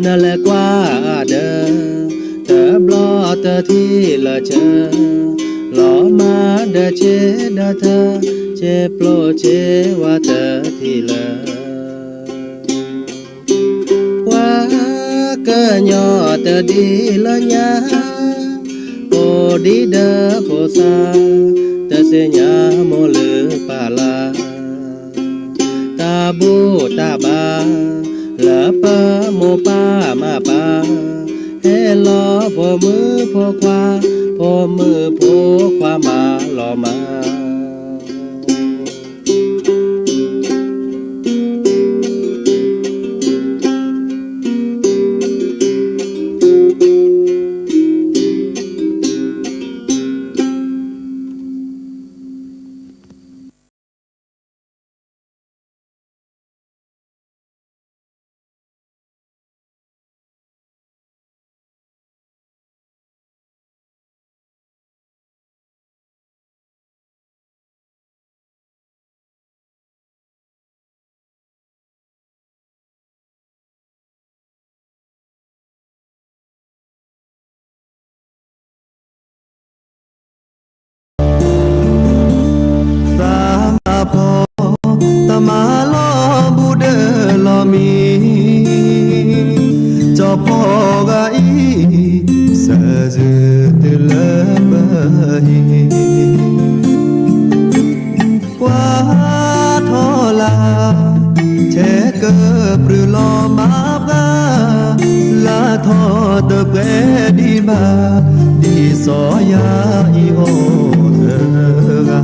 นั่นแหละกว่าเด้อเตอบลอเตอที่ละเชอหล่อมาเดอเชเดอเธอเชโปรเชว่าเตอที่ละว่าเกยอเตอดีละญาโอดีเดอโพซาเตอเสญาโมลือปาลาตาบูตาบาละปะโมปามาปาเฮลอพอมือพอควาพอมือพอความมาหล่อมามาลอบูเดลอมีจอพอกาอีสะซึตเลบะฮีว่าทอลาเชเกปรือลอมาบาลาทอตะเกดีบาดีสอยาอีโอเธอกา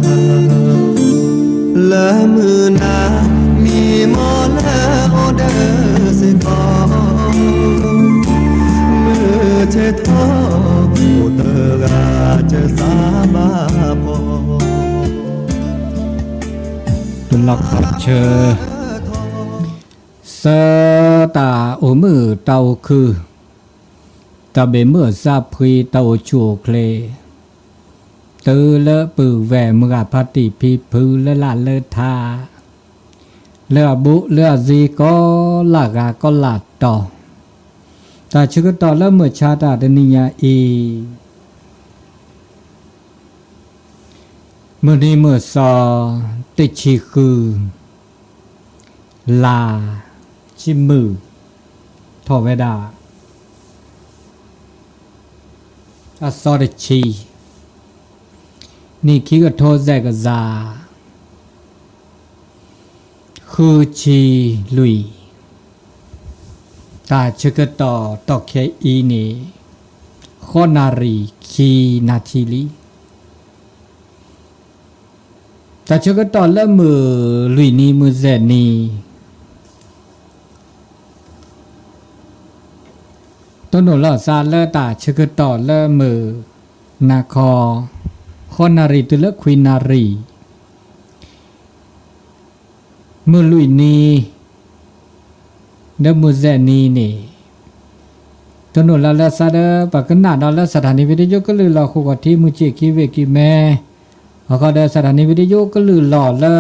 ละมือนามีมอละโอเดสกอมือเททอโอเตกาจะสามาพอตุลักขับเชอสตาโอมือเตาคือตาเบเมื่อซาพรีเตาชัวเคลเตอเลปือแหวมือพัติพีพือเลละเลทาเลบุเลซีก็ลากาก็ลาดต่อแต่ชื่อต่อแล้วเมื่อชาตาเดนิยาอีเมื่อนี้เมื่อซอติชีคือลาชิมือทอเวดาอสอดชีนี่คิดกับโทษแจกซาคือชีลุยตาชกต่อตอกแค่อีนี่ขอนารีคีนาทีลีตาชกต่อแล้วมือลุยนี่มือแจนี่ต้นหนูล่อซาเลตาชกต่อแล้วมือนาคอขอนารีตุลควินารีมือลุยนีเดมือแซนีนี่ตโนลาลาซาเดปากนาดอลสถานีวิทยุก็ลือหล่อคู่กับที่มือเจกีเวกิแม่เขาก็ได้สถานีวิทยุก็ลือหล่อละ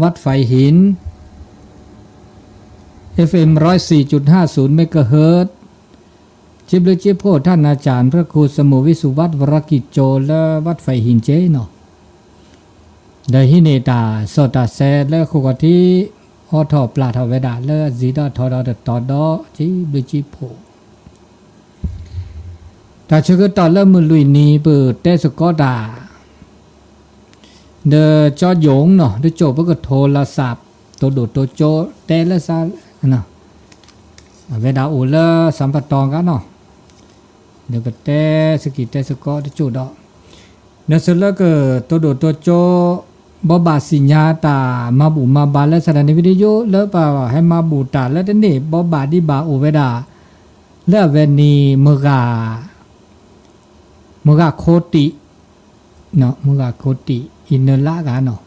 วัดไฟหิน FM 104.50 เมกะเฮิรตซ์จิบเลยจิบโพท่านอาจารย์พระครูสมุวิสุวัตวรกิจโจและวัดไฟหินเจเนาะได้ฮิเนตาสตาแซและคุกที่อทอปลาทเวดาและจีดาทอดตอดอจิบเลยจิบโพแต่ชื่อตอนเริ่มมือลุยนี้เปิดเตสกอดาเดจอหยงเนาะเดโจเพื่อโทรศัพท์ตัวโดดตัวโจเตละซาเนาะเวดาอุลสัมปตองกันเนาะเดี๋ยวไปเตะสกิเตะสกอที่จุดอ่ะเนื้อสุดแล้วก็ตัวโดดตัวโจบบาสิญญาตามาบุมาบาและสถานีวิทยุแล้วป่าวให้มาบูตาแล้วนี่บบาดีบาโอเวดาแล้วเวนีมือกาโคติเนาะมือกาโคติอินเนละกันเนาะ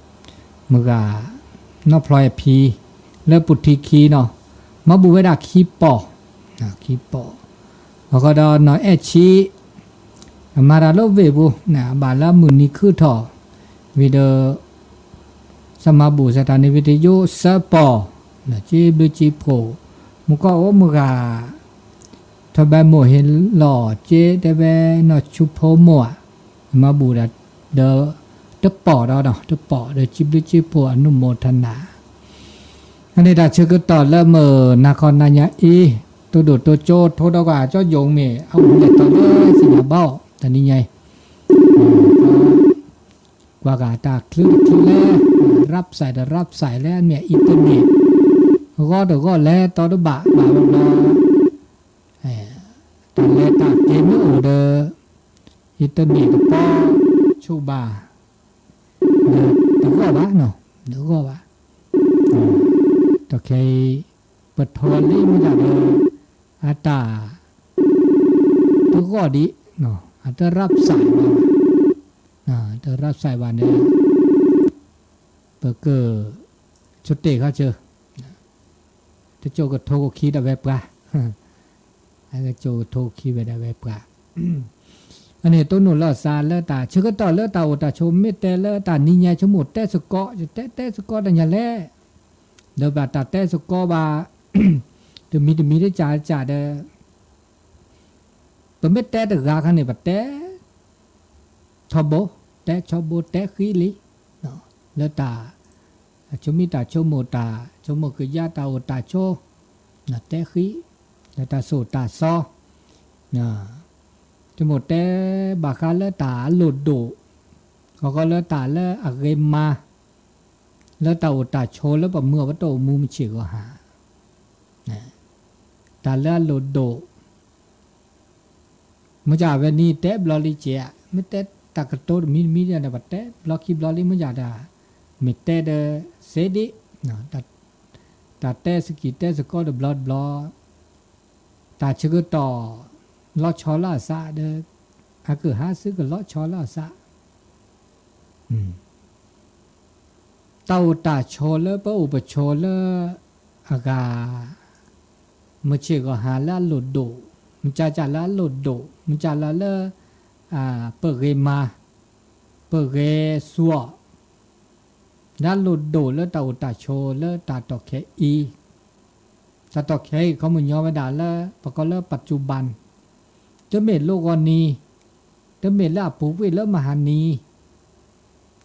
มือกานอพลอยพีแล้วปุถิคีเนาะมาบูเวดาคีปอคีปอแล้วก็ดอนเนาะเอชีมาราโลเวบุนะบาลามุนีคือทอวิดสมาบูสถานีวิทยุสปอนะจีบจีโพมุก็โอมุกา ถ้าแบบโมเห็นหล่อเจ๊แต่แบบนอชุบโพมัวมาบูดเดอปอดเอาเนาะเดอปอเดอจิบลิจิปัวอนุโมทนาอันนี้ดาชื่อก็ต่อเริ่มนาคอนนายาอีตัวโดดตัวโจโทดอกว่าเจ้าโยงเมเอาหุ่นใหญ่ต่อเลยสิมาเบ้าแต่นี่ไงกว่ากาตาคลื่นที่แรกรับใส่แล้วเมียอินเทอร์เน็ตก็แล้วต่อดบะบาตอนแรกตาเกมโอเดออินเทอร์เน็ตก็ป้อชูบาตัวก็วะเนาะตัวก็วะตัวเคยเปิดทอนนี่มันจะอาตาตัวก็ดีเนาะอาจจะรับสายว่าจะรับสายวันเนี่ยเปิดเกอชุดเตะเขาเจอจะโจก็โทรคีดแบบกะไอ้ก็โจโทรคีแบบกะอันนี้ตัวหนุนละซาละตาชื่อก็ต่อละตาโอตาชมเมตเตละตานิยายชมุดแต่สกอจะแต่สกอดังยาแลเดี๋ยวบาตาแต่สกอบาเดี๋ยวมีได้จ่าเด้อตัวเมตแต่เดือกาคันนี่บัดแต่ชอบโบแต่ขี้ลิเนาะละตาชมิตาชมโมตาชมโมคือยาตาโอตาโชนะแต่ขี้ละตาโสตาซอนะชมโมแต่บาคาละตาหลุดดุก็ละตาละอะเกมาแล้วตาโอตาโชแล้วปะเมื่อว่าโตมูมิชิก็หาตาละหลุดดุมันจะเวนี่เตบลอลิเจียไม่เตตากระโตมีเนี่ยบัดเตบลอคีบลอลิมันจะได้ไม่เตเดเซดินะตาเตสกิเตสก็เดบลอดบลอตาชื่อต่อลอชอลาซาเดอาคือหาซื้อก็ลอชอลาซาเต้าตาโชเลปะอุปโชเลอากามันเชื่อก็หาละหลุดดุมันจะละหลุดดุมันจะละเลเปิดเกมาเปิดเกซัวละหลุดดุแล้วเต้าตาโชเลตาตอกเคอีตาตอกเคเขามันย่อไว้ด่าละปะก็เลปัจจุบันจะเมโลกอนีจะเมละปูวิเลมหานี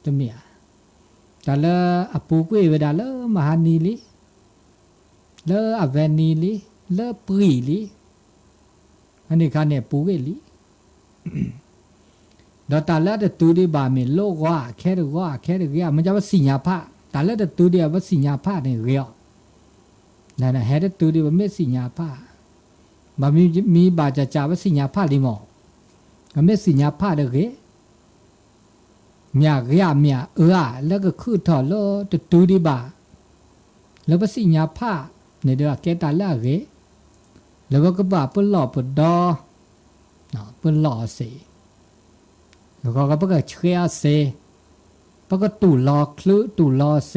จะเมียแต่ละอปูกุยเวดาละมหานีลิละอเวนีลิละปรีลิอันนี้คันเนี่ยปูกุยลิดอตาละเดตูดิบามิโลกว่าแค่เรียมันจะว่าสิญญาภะตาละเดตูดิว่าสิญญาภะเนี่ยเรียนั่นน่ะเฮดตูดิว่าเมสิญญาภะบามีบาจะว่าสิญญาภะลิหมอเมสิญญาภะเด้อเกမြရမြလက်ကခုထော်လို့တူဒီပါလဘစီညာဖနေတော့ကဲတာလာကေလဘကပပလောပဒေါ်နော်ပလောစေแล้วก็ปะเชียเซปะตู่ลอคลือตู่ลอเซ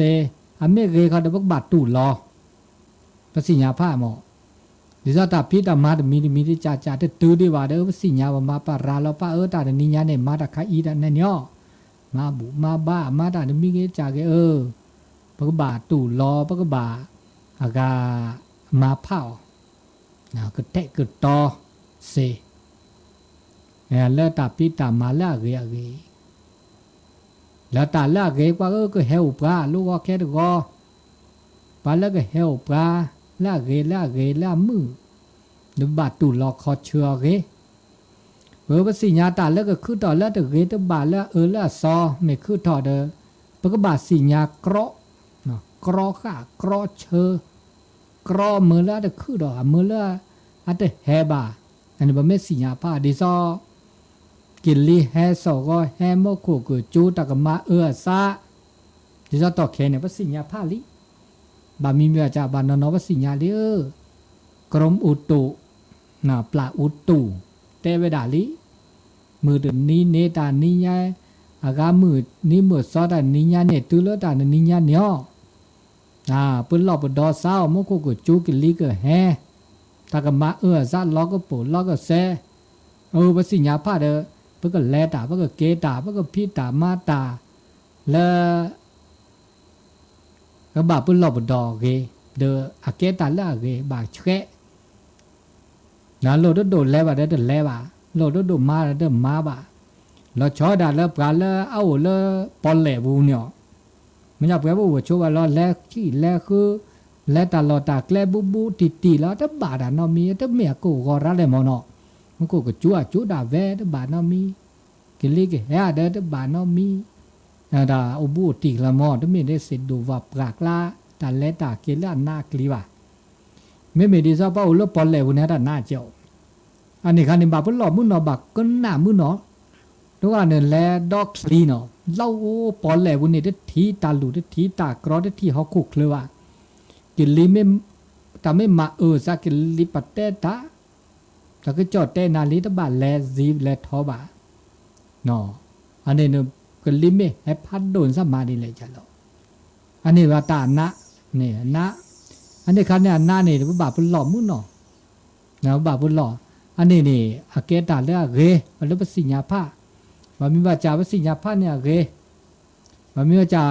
อเมเกเขาได้ปะบาตู่ลอปะสิญาผ้าหมอดิซาตาพิตามาดมีดิจ่าตูดิว่าเด้อปะสิญญาว่ามาปะราลอปะตานิญาเนี่ยมาตะคาอีดะเนี่ย มาบุมาบ้ามาตามีเกจากปะกบาตู่ลอปะกบาอากามาเผาก็เตะก็ตอเซแล้วตาปีตามาละเกแล้วตาละเกว่าก็เฮลปลาลูกก็แค่ก็ปลาแล้วก็เฮลปลาละเกละมือเดี๋ยวบาตู่ลอคอเชือเกภาษีญาตาแล้วก็คือต่อแล้วแต่เกตบาแล้วแล้วซอไม่คือต่อเด้อปกบาสิญาเกราะเนาะเกราะค่ะเกราะเชอกรอมือแล้วแต่คือดอกมือแล้วอันแต่แฮบาอันนี้บ่แม่สิญาผ้าดิซอกินลีแฮซอก็แฮโมโคกุจูตะกะมาซาดิซอตอแค่เนี่ยบ่สิญาผ้าลิบามีเมียจะบานนอบ่สิญาลิกรมอุตุน่ะปลาอุตุเตเวดาลิมือเดนี้เนตานิญาอากามือนี้มือซอดานิญาเนี่ยตุลตานิญาเนาะปุลลอบดอซาวโมโคกุจูกิลีก็แฮตากะมาซาลอก็ปูลอก็แซบ่สิญาผ้าเด้อเพิ่นก็แลตาเพิ่นก็เกตาเพิ่นก็พิตามาตาแล้วก็บาปุลลอบดอเกเด้ออะเกตาละเกบาแชะ นะโลดโดดแล้วบ่ได้แลบ่โลดโดดมาได้มาบ่เราชอดาแล้วปลาแล้วเอาแล้วปอนแหลบูเนี่ยมันอยากแปลว่าชัวว่าเราแลขี้แลคือแลตลอดตาแกลบูติแล้วถ้าบาดานอมีถ้าเมียกูก็รักเลยมอนอมันกูก็จั่วดาแวถ้าบาดานอมีกิลิกเฮาเด้ถ้าบาดานอมีดาอบูติละมอถ้ามีได้สิดูว่าปรากลาตาแลตาเกลหน้ากลีว่าไม่มีดีซะเป้าแล้วปอนแหลบูเนี่ยตาหน้าเจ้าอันนี้คันนี้บาปหลอมื้อนอบักก็หน้ามื้อนอตัวเนี่ยแลดอกลีเนาะเล่าปอนแหลบุนี่ได้ทีตาหลุดได้ทีตากรอได้ทีเขาคุกเลยว่ากิลิไม่แต่ไม่มาสักกิลิปัตเตตาแต่ก็จอดเตนาลิตบาแลซีแลทอบาเนาะอันนี้เนี่ยกิลิไม่ให้พัดโดนสมาดีเลยจ้ะเราอันนี้ว่าตานะเนี่ยนะอันนี้คันเนี่ยนะเนี่ยบาปหลอมื้อเนาะนะบาปหลออันนี้นี่อาเกตาเลือกเกมันเลือกสิญญาผ้าว่ามีว่าจ่าว่าสิญญาผ้าเนี่ยเกว่ามีว่าจ่า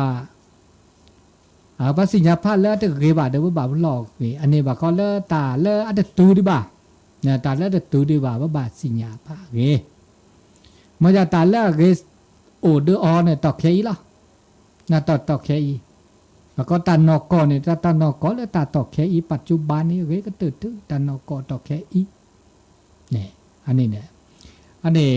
ว่าสิญญาผ้าเลือกแต่เกบาเดี๋ยวบาปหลอกนี่อันนี้บาเขาเลือกตาเลือกอันเดตูดิบ่าเนี่ยตาเลือกเดตูดิบ่าว่าบาสิญญาผ้าเกมาจากตาเลือกเกโอเดออเนี่ยตอกเคอีล่ะน่ะตอกเคอีแล้วก็ตานอกเนี่ยตานอกแล้วตาตอกเคอีปัจจุบันนี้เกก็ตื่นตานอกตอกเคอีเนี่ยอันนี้เนี่ยอันนี้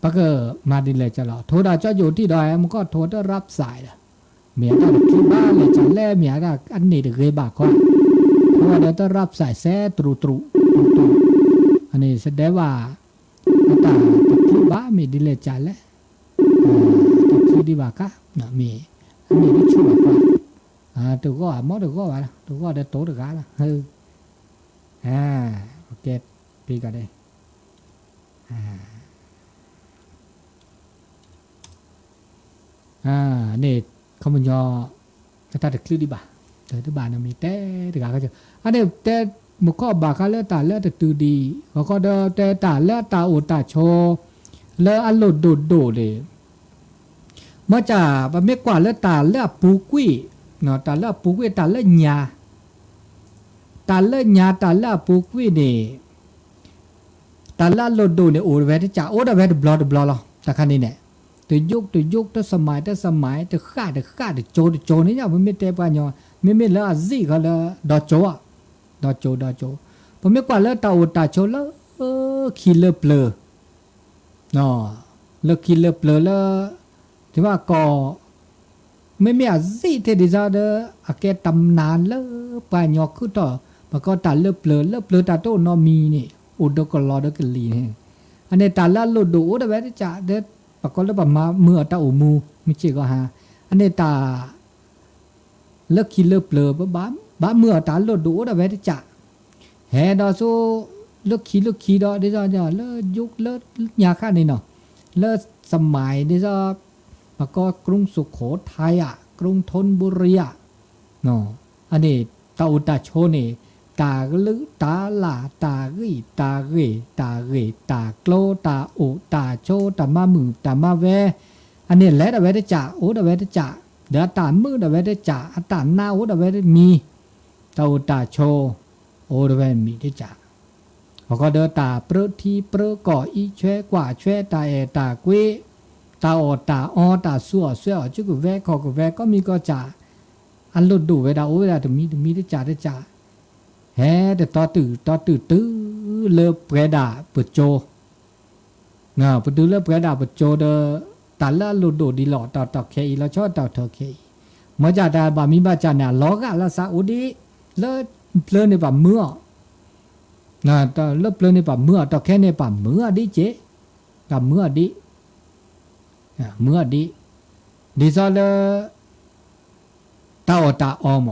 ปะก็มาดิเลยจะหรอโทรดาจะอยู่ที่ดอยมันก็โทรได้รับสายละเมียได้ที่บ้านเลยจะแล่เมียได้อันนี้เด็กเคยบากว่าเพราะว่าเดี๋ยวจะรับสายแซ่ตรูอันนี้แสดงว่าตาที่บ้านมีดิเลยจะแล่ที่ดีบากะนะมีอันนี้ได้ช่วยกว่าตัวก็มอตัวก็ว่าตัวก็ได้โตตัวกันละโอเคปีกันได้นี่เขามันยอถ้าจะคลื่นดีบ่าแต่ที่บ้านมีแต่ที่กาก็จะอันนี้แต่มุกก็บาคาเลตาเลตตื่นดีเขาก็เดแต่ตาเลตาอุตาโชเลอันหลุดดูเลยเมื่อจ่าบะเมกว่าเลตาเลปูกุ้ยเนาะตาเลปูกุ้ยตาเลญาตาเลปูกุ้ยนี่ตาละโลดดูเนี่ยโอ้เวทจ่าโอ้เวทบลอหรอแต่คันนี้เนี่ยตัวยุคตัวสมัยตัวข้าตัวโจนี่เนี่ยมันไม่เตะปะเนาะไม่แล้วซี่ก็แล้วดอโจผมไม่กว่าแล้วตาโอตาโจแล้วคิลเลอร์เปลอเนาะแล้วคิลเลอร์เปลอแล้วที่ว่าก็ไม่ซี่เทดิซาเดออาแกตำนานแล้วปะเนาะคือต่อมันก็ตาเลือเปลอตาโตนอมีนี่อุดก็รอดก็ลีเนี่ยอันนี้ตาละลุดดูอุดเวทจ่าเด็ดปะก็แล้วแบบมาเมื่อตาอุมูไม่ใช่ก็หาอันนี้ตาเลิกคิดเลิกเปลือบ้าเมื่อตาลุดดูอุดเวทจ่าแห่ดอโซเลิกคิดดอเดี๋ยวจะเลิกยุคเลิกยาข้านี่เนาะเลิกสมัยเดี๋ยวจะปะก็กรุงสุโขทัยกรุงธนบุรีเนาะอันนี้ตาอุตาโชนี่ตาลึตาลาตาเกตาโกลตาโอตาโชตามามือตามาเวอันนี้แหละดาเวทจ่าโอดาเวทจ่าเดี๋ยวตามือดาเวทจ่าตาหน้าโอดาเวทมีตาโอตาโชโอดาเวทมีได้จ่าเขาก็เดินตาเปรทีเปรก่ออีเชกว่าเชตาตากุยตาโอตาอตาสัวจุกแวขอกแวก็มีก็จ่าอันลุดดูเวดาโอเวดาถึงมีได้จ่าแฮ่แต่ต่อตื้อเลิกเปรดาเปิดโจเนาะปดูเลิกเปรดาเปิดโจเดตาละลุดดูดีหล่อต่อเคอีแล้วชอบต่อเธอเคเมื่อจ่าดาบามีบาจาเนี่ยล้อกะละซาอุดีเลิกเพลินในป่าเมื่อนะต่อเลิกเพลินในป่าเมื่อต่อแค่ในป่าเมื่อดิเจกับเมื่อดิดีซะเลยตาออม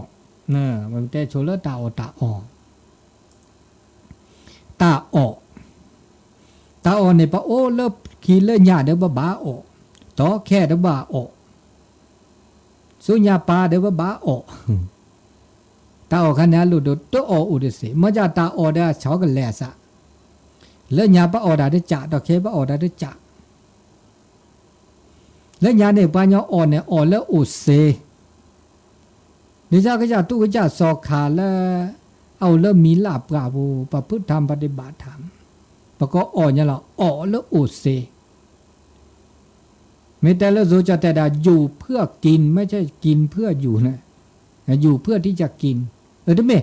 นะมันแต่โชเลตาอเนี่ยปะโอเลิกขี้เลิกหยาเดี๋ยวบ้าอต่อแค่เดี๋ยวบ้าอสุญญาปาเดี๋ยวบ้าอตาคันนี้ลุดตัวอุดสิมาจากตาได้ชาวกันแลสะเลิกหยาปะได้ได้จ่าต่อแค่ปะได้ได้จ่าเลิกหยาเนี่ยปะเนี่ยเนี่ยแล้วอุเสนี่จ้าก็จะตู้ก็จะสอกขาแล้ว เอาเริ่มมีลาบกาบูประพฤติธรรมปฏิบัติธรรมประก็อ่อนเนี่ยเราอ่อแล้วโอเซไม่แต่ละโซจะแต่ดาอยู่เพื่อกินไม่ใช่กินเพื่ออยู่นะอยู่เพื่อที่จะกินได้ไหม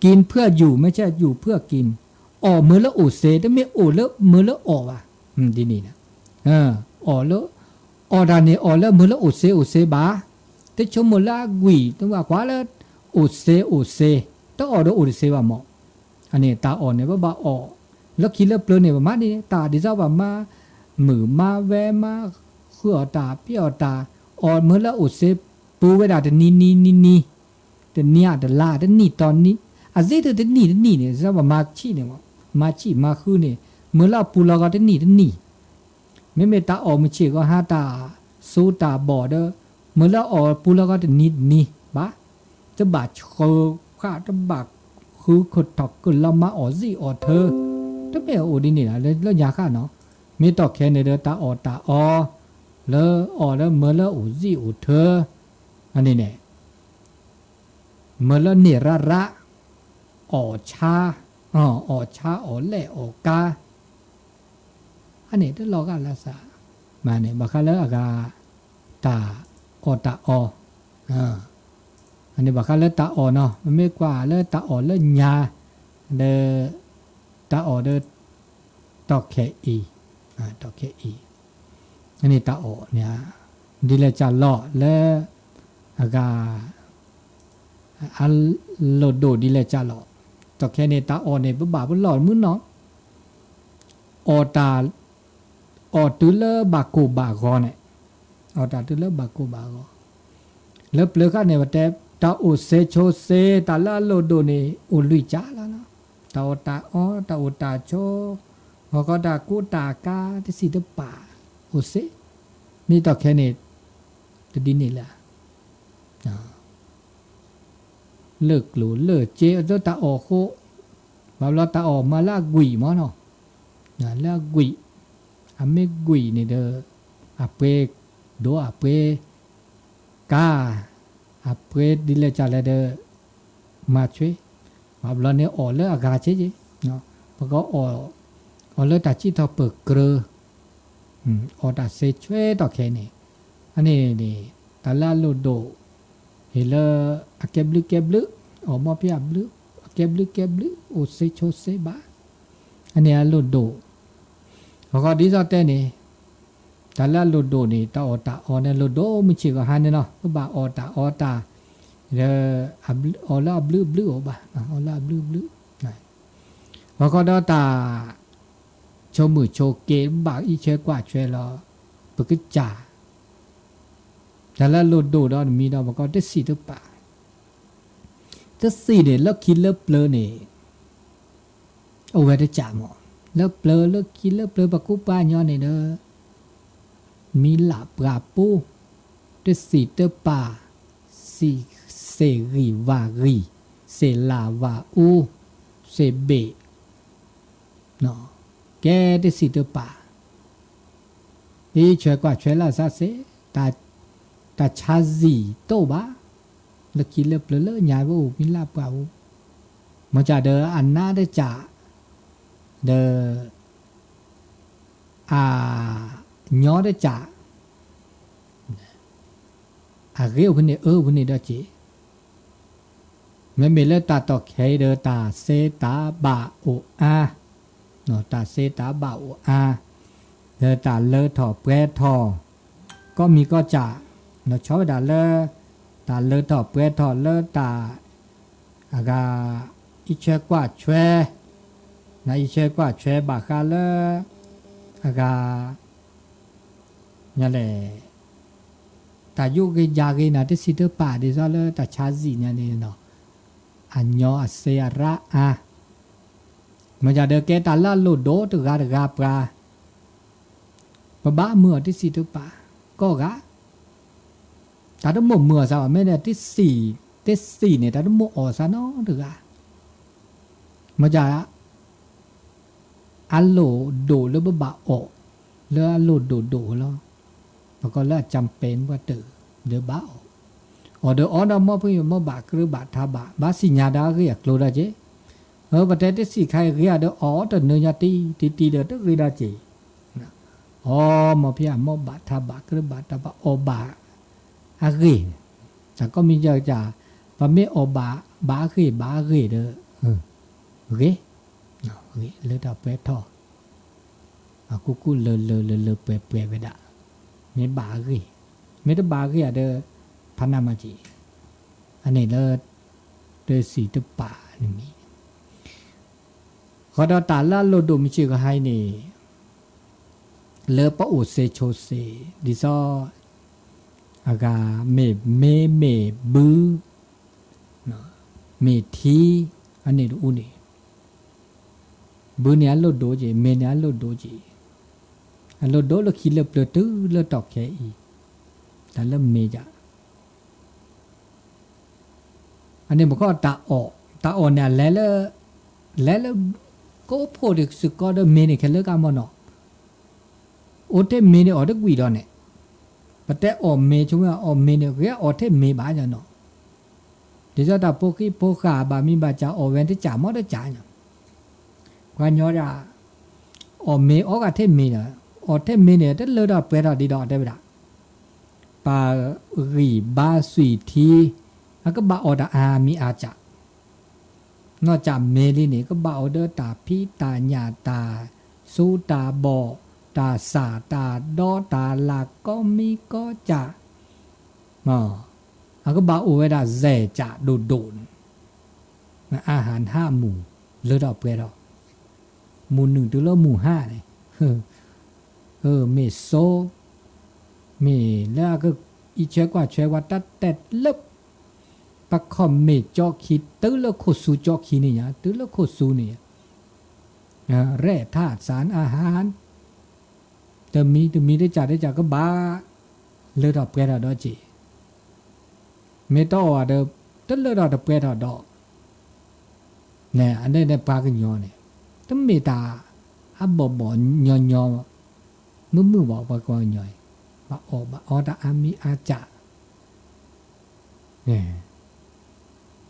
กินเพื่ออยู่ไม่ใช่อยู่เพื่อกินอ่อเมื่อแล้วโอเซได้ไหมโอแล้วเมื่อแล้วอ่อว่ะดีนี่นะอ่อแล้วอ่อดานเนี่ยอ่อแล้วเมื่อแล้วโอเซบาแต่ชมมละกุยต้องว่ากว่าแล้วโอเซต้องอ่อแล้วโอเซว่าหมออันนี้ตาอ่อนเนี่ยว่าอ่อแล้วคิดแล้วเปลือยเนี่ยประมาณนี้ตาดิจ้าว่ามามือมาแวมาเขื่อตาเปี้ยวตาอ่อนเมื่อแล้วโอเซปูเวลาแต่นี่แต่เนี่ยแต่ลาแต่นี่ตอนนี้อาเจแต่นี่เนี่ยจ้าว่ามาชี้เนี่ยมาชี้มาคือเนี่ยเมื่อแล้วปูเราก็แต่นี่ไม่ตาอ่อนไม่เชื่อก็หาตาสู้ตาบอดเด้อเมื่อแล้วอ่อนปูเราก็แต่นี่บ้าจะบาดคอข้าจะบาดคือขดถักก็เรามาอ่อสิอ่อเธอถ้าไม่โอ้ดีนี่นะแล้วยาข้าเนาะมีต่อแค่ในเด้อตาอ่อแล้วอ่อแล้วเมื่อแล้วโอ้สิโอ้เธออันนี้เนี่ยเมื่อแล้วเนี่ยระอ่อชาอ่อแหล่อ่อกาอันนี้ถ้าเราก็รักษามาเนี่ยบักแล้วอากาตาอ่ออันนี้บักแล้วตาอ่อเนาะมันไม่กว่าแล้วตาอ่อแล้วยาเดตาอ่อเดตอกแค่อีตอกแค่อีอันนี้ตาอ่อเนี่ยดีเลยจะหล่อแล้วอากาอันโลดโดดีเลยจะหล่อตอกแค่นี้ตาอ่อเนี่ยบ่าบ่หล่อมื้อเนาะอ่อตาออตุเลบากูบากอเนี่ยออตาตุเลบากูบากอแล้วเปลือกเนี่ยว่าแต่ตาโอเซโชเซตาลาโลโดนี่อุลุยจาแล้วเนาะตาโอตาตาโอตาโชฮอกตากูตากาที่สิตป่าโอเซมีต่อแค่นี้จะดีนี่แหละเลิกหลูเลิกเจอตาออโคมาเราตาออกมาลากุยมั้งเนาะลากุยอเมกุยนี่เด้ออาเปโดอาเปกาอาเปดิเลจาเลเดอมาช่วยมาบลเนี่ยออเลอากาเจจิเนาะพอก็ออเลตาจิทอเปิกเกรออตาเซช่วยต่อแค่นี้อันนี้นี่ตาลาโลโดเฮเลอเก็บลึออกมาเปียบลึเก็บลึโอเซโชเซบาอันนี้โลโดพอก็ดีซะแต่นี่ตาลาโลโดนี่ตาออเนี่ยโลโดมันชื่อก็หันเนาะก็บ่าออตาเด้ออลาบลึอบ่าออลาบลึนะพอก็ดอตาโชมือโชเกบ่าอีเชกว่าช่วยรอปึกจ่าตาลาโลโดดอมีดอบ่ก็ได้สิตุป่าจะสิเนี่ยแล้วคิดแล้วเปลอนี่เอาไว้ได้จ่าหมอแล้วเปลือแล้วกินแล้วเปลือปะกุป้าย้อนนี่เด้อมีหลับกาปูเตสีเตป่าสีเสรีวารีเสลาวาอูเสเบเนาะแกเตสีเตป่าอีช่วยกว่าช่วยละซะเสตาชาซีโตบาแล้วกินแล้วเปลือแล้วยายว่ามีหลับกาอูมันจะเด้ออันหน้าได้จ่าเดnhỏได้จ่าเรียวคนนี้คนนี้ได้จีไม่มีเลือตาตอกให้เดตาเซตาบาโออาเนาะตาเซตาบาโออาเดตาเลอถอเปรทอก็มีก็จ่าเนาะชอบตาเลอตาเลอถอเปรทอเลอตาอากาอิเชกว่าช่วยna iche kwa chwe ba kha le aga nya le ta yu ge ja ge na de si de pa de so le ta cha zi nya ni no anyo ase ra a ma ja de ke ta la lo do de ga pra ba mưa de si de pa ko ga ta de mo mưa sao me ne de si ne ta de mo o sa no de ga ma jaอัลโลโดหรือบะโอหรืออัลโลโดแล้วแล้วก็แล้วจำเป็นว่าตื่นหรือบะโอ order order mo phi mo ba kru ba tha ba si nya da ge ya klo da je ho ba te te si khai ge ya do order no nya ti de to ge da je mo phi mo ba tha ba kru ba ta ba o ba a ge sa ko mi ja ja ba me o ba ge de ge no ge le da pe tho a ku le pe be da me ba ge me da ba ge ya deพันนามาจีอันนี้เลิศเดือสีตุป่านี่ขอดอตาล่าโลดูมิชิก็ให้นี่เลิศปะอุเซโชเซดิซออากาเมบือเนาะเมทีอันนี้ดูนี่บือเนี่ยโลดูจีเมเนี่ยโลดูจีอันโลดูโลคิเลเปลตื้อโลตอกแค่อีแต่เริ่มเมจ้ะอันนี้มันก็ตาออกเนี่ยแล้วก็พอดีสุดก็ได้เมนี่แค่เลิกกันมั้งเนาะโอเทเมนี่ออกได้กี่ดอกเนี่ยแต่แต่ออกเมช่วงออกเมนี่ก็ออกเทเมบ้าจังเนาะเดี๋ยวจะตาพวกขาบามีบาจ่าออกเว้นที่จ่าไม่ได้จ่าเนี่ยความย้อนอ่ะออกเมออกเทเมเนี่ยออกเทเมเนี่ยแต่เลิกดอกเปิดดอกดีดอกได้ไหมล่ะปารีบาสุยทีก็บ่าออดามีอาจานอกจากเมลีนี่ก็บ่าออเดอตาพี่ตาญาตาสูตาบอตาสาตาดอตาลาก็มีก็จะก็บ่าอเวดาแจจะโดนอาหาร5หมู่เลือดออกไปดอกหมู่1ถึงหมู่5เลยเมโซเมแล้วก็อีเชกว่าตัดแต่เล็บปะคอมเมจอขีตื้อแล้วโคสูจอขีนี่ยตื้อแล้วโคสูนี่แร่ธาตุสารอาหารแต่มีได้จ่าก็บ้าเลือดออกเปรี้ยวดอกจีเมตอว่าเดตื้อเลือดออกเปรี้ยวดอกเนี่ยอันนี้ในปากกันยอเนี่ยตั้งเมตาอับบ่ยอมือบอกว่าก็ย่อยบ่ออดามีอาจาเนี่ย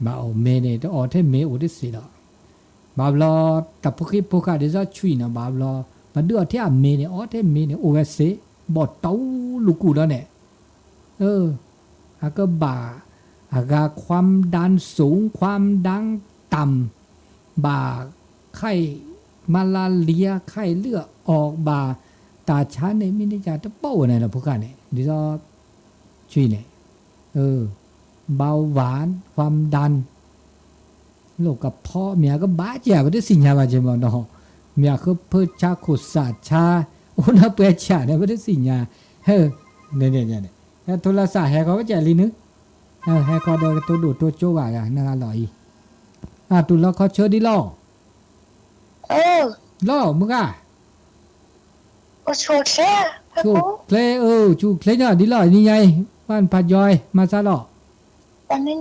บ่าวเมเนี่ยต้องออกเทเมอุดิสิละบ่าวรอแต่พวกเขาเดี๋ยวจะช่วยนะบ่าวรอมาดูที่อ่ะเมเนี่ยออกเทเมเนี่ยโอเอสบอดเต้าลูกกูแล้วเนี่ยก็บ่าความดันสูงความดันต่ำบ่าไข้มาลาเรียไข้เลือดออกบ่าตาช้าเนี่ยไม่ได้จะเป้าเนี่ยนะพวกเขาเนี่ยเดี๋ยวจะช่วยเนี่ยเบาหวานความดันโรคกระเพาะเมียก็บ้าเจ้าก็ได้สิ่งยามาเจมันเนาะเมียก็เพิ่มชาขุดสาชาโอ้น่าเปรี้ยชาเนี่ยไม่ได้สิ่งยาเนี่ยโทรศัพท์แฮก็จะลีนึกแฮก็เดินตัวดูตัวโจ้ว่ากันน่าอร่อยตุลเขาเชิญดิล่อล่อมึงอ่ะชูเคลียชูเคลชูเคลเนี่ยดิล่อนี่ไงบ้านพัดยอยมาซะล่อตอนนี้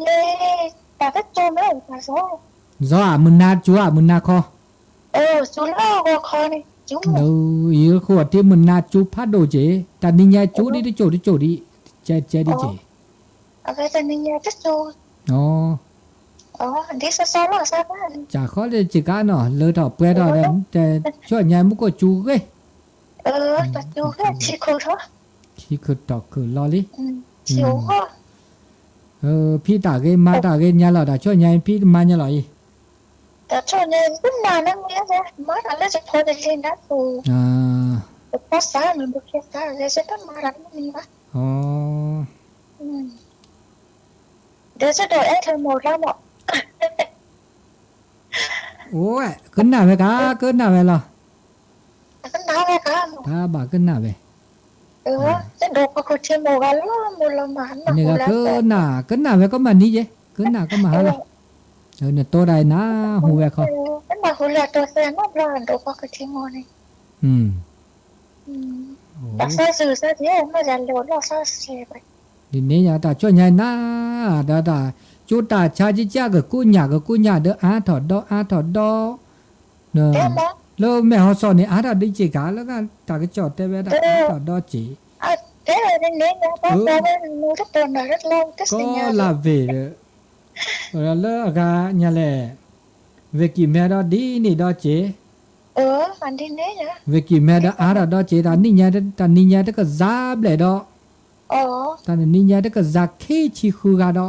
แต่ก็โจไม่ได้มาซ้อมึงนาจูมึงนาคอจูล่าก็คอนี่จูอีขวดที่มึงนาจูพัดโดเจแต่นี่ไงจูดิโจดิเจดิเจอะไรแต่นี่จะจูดิสซาล่าซาบ้านจากข้อเลยจิกาเนาะเลยถอดเปลือยถอดแต่ช่วยไงมุกจูเว้ยแต่จูแค่ชิคุทชิคุตอกคือลอลิชิวพี่ตาเกมาตาเกญาเราแต่ช่วยไงพี่มาญาเราอีแต่ช่วยไงก็นานนั่งเนี้ยจ้ะมาอะไรจะพอได้เล่นนะตูแต่ภาษาหนึ่งบุคคลอะไรจะต้องมารับนี่วะเดี๋ยวจะโดนเธอหมดแล้วหมดโอ้ยขึ้นหน้าไปค่ะขึ้นหน้าไปหรอขึ้นหน้าไปค่ะถ้าบ่าขึ้นหน้าไปจะดูก็คือที่โมกันแล้วมูลมาหนักนี่ก็ขึ้นหน้าไปก็มานี่เจ้ขึ้นหน้าก็มาละเนี่ยตัวใดนะหูแวเขาเป็นมาหูแลตัวแสนนอกร้านดูก็คือที่โมนี่แต่ใส่สื่อใส่ที่ไม่จะโดนเราใส่เสียไปทีนี้อย่าตาช่วยไงนะตาจุดตาชาจิจ้ากับกู้หยาเด้อถอดดอเนอะแล้วแม่เขาสอนนี่ถอดดิจิกาแล้วก็ตาก็จอดแต่เวลาถอดดอจีเดี๋ thế rồi nên nên là có đâu mua rất tuần rồi rất lâu cái ก็ sinh nhật ลาเวเดอแล้วกาญาแลเวกิเมดอดีนี่ดอเจ anh đi nấy nhá เวกิเมดออาราดอเจตานิญาตานิญาตะกะซาบเลดอ ตานิญาตะกะซาเคชิคูกาดอ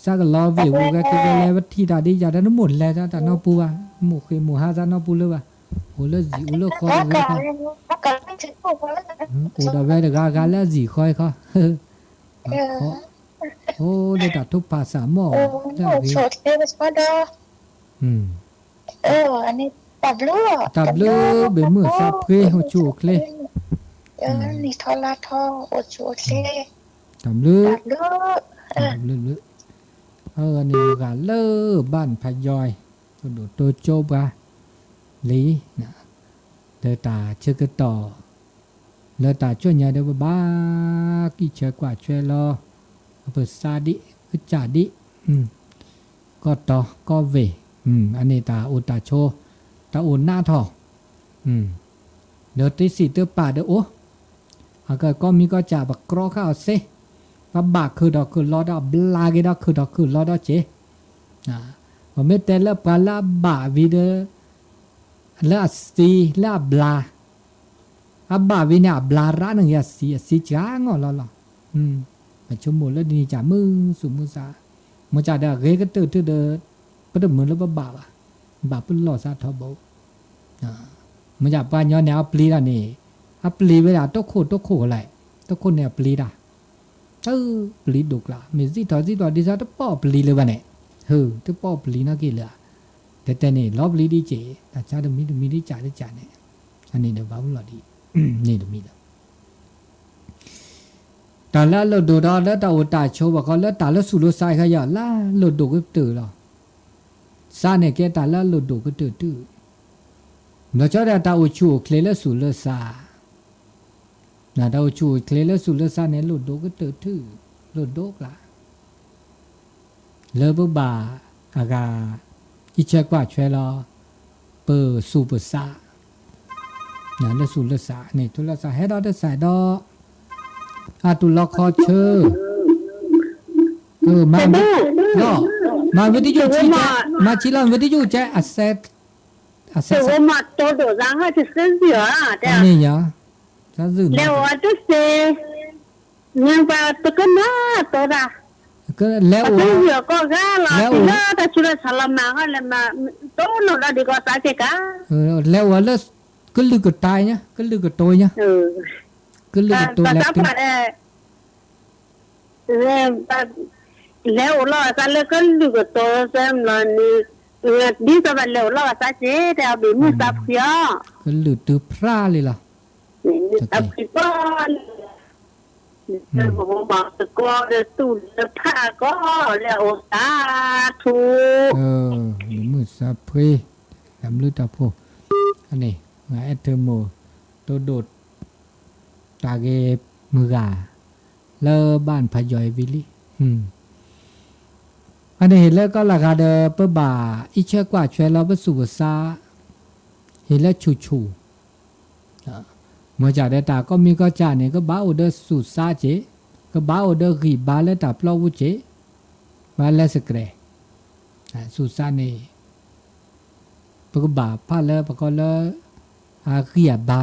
ซากะลอเววูกะเคเลวทิตาดิจาดะนหมดแลตาตานอปูวาหมู่เคหมู่หาซานอปูเลวาโหเลจีโอเลคอเวคอ nó cần cái chữ của nó โอดาเวดะกาเลจีคอยคอโอ้เดตาทุกภาษาหมอ một số thế mà sao đó อืม anh ấy tập lúa ตับเลเบมือซาเพโหจูเคล นี่ทอลาทอโอชูเค ตับเล tập lúa ลึนี่กาเลบ้านพยอยตัวโตโจบาลีนะเดตาเชกต่อเลตาช่วยยาเดบบ้ากี่เชกว่าช่วยรอเปิดซาดิคือจ่าดิก็ต่อก็เวอันนี้ตาอุตาโชตาอุนหน้าทอเดี๋ยวตีสี่เตื้อป่าเดี๋ยวโอ้อาก็มีก็จ่าบักกรอข้าวเซบากคือดอกคือลอดบลาเกดอกคือดอกคือลอดเจผมไม่แต่ละปลาบาวิเดละสีละบลาบาวิเนี่ยบลาร้านหนึ่งยาสีจ้างอลอมาชมมูแล้วดีจ่ามือสุมือซาเมื่อจ่าเดเกก็ตื่นเดประเดิมมือแล้วบาเป็นหล่อซาทอบเมื่อจ่าปานย้อนแนวปลีละนี่ปลีเวลาตกโคอะไรตกโคเนี่ยปลีด่ะปลีดุกละมีสิทอดิซาตป้อปลีเลยวันเนี่ยตป้อปลีน่าเกลือแต่เนี่ยล้อปลีดีเจแต่จ่าเดมีได้จ่าเนี่ยอันนี้เดี๋ยวบ้าบุหลอดีนี่เดี๋ยวมีแล้วแต่แล้วเราดูเราแล้วตาอุตาโชว์บอกเขาแล้วตาแล้วสุรุสายขยะล่าเราดูก็ตื่นหรอซาเนี่ยแกตาแล้วเราดูก็ตื่นเราชอบแต่ตาอุชูเคลแล้วสุรุสาน่ะตาอุชูเคลแล้วสุรุสาเนี่ยเราดูก็ตื่นเราดูกละเลิกบ่าอากาอิเชกว่าช่วยเราเปิดสูบซาน่ะแล้วสุรุสาเนี่ยทุลสาให้เราได้ใส่ดอกตุลคอเชมามาวิทยุชี้แจมาชี้ลอนวิทยุแจอาเซต我嘛多多然后就是热啊，这样。นี่เหรอจะซึแล้วว่า就是ยังว่าตัวก็น่าตัวละก็แล้วตัวเยอะก็กะละแล้วแต่ชุดสลับมาก็เลยมาตัวโน่นละดีกว่าสาเจกะแล้วว่าแล้วก็ลึกก็ตายเนี่ยก็ลึกก็โตเนี่ยก็ลึกก็โตแล้วแล้วเราจะเลิกก็ลึกก็โตเต็มเลยนี่ดีสบายแล้วเราจะเจ๊แต่เอาบีมือสับเสียก็ลึกตัวพระเลยล่ะสับกี่ป้อนผมบอกตะกอเดือดตุ่นเดือดผ้าก็แล้วสาธุมือสับเพยทำลึกตาโพอันนี้งานเทอร์โมตัวโดดตาเกมือกาเลอบ้านพยอยวิลิอันนี้เห็นแล้วก็ราคาเดอเปบ่าอิเชกว่าช่วยเราไปสู่ซาเห็นแล้วชูเมื่อจากได้ตาก็มีก็จ่าเนี่ยก็บ้าอเดอสู่ซาเจก็บ้าอเดอกีบ้าแล้วตาเปล่าวุเจบ้าแล้วสเกรสู่ซาเนี่ยปกบ่าพาแล้วปกแล้วอาเกียบ้า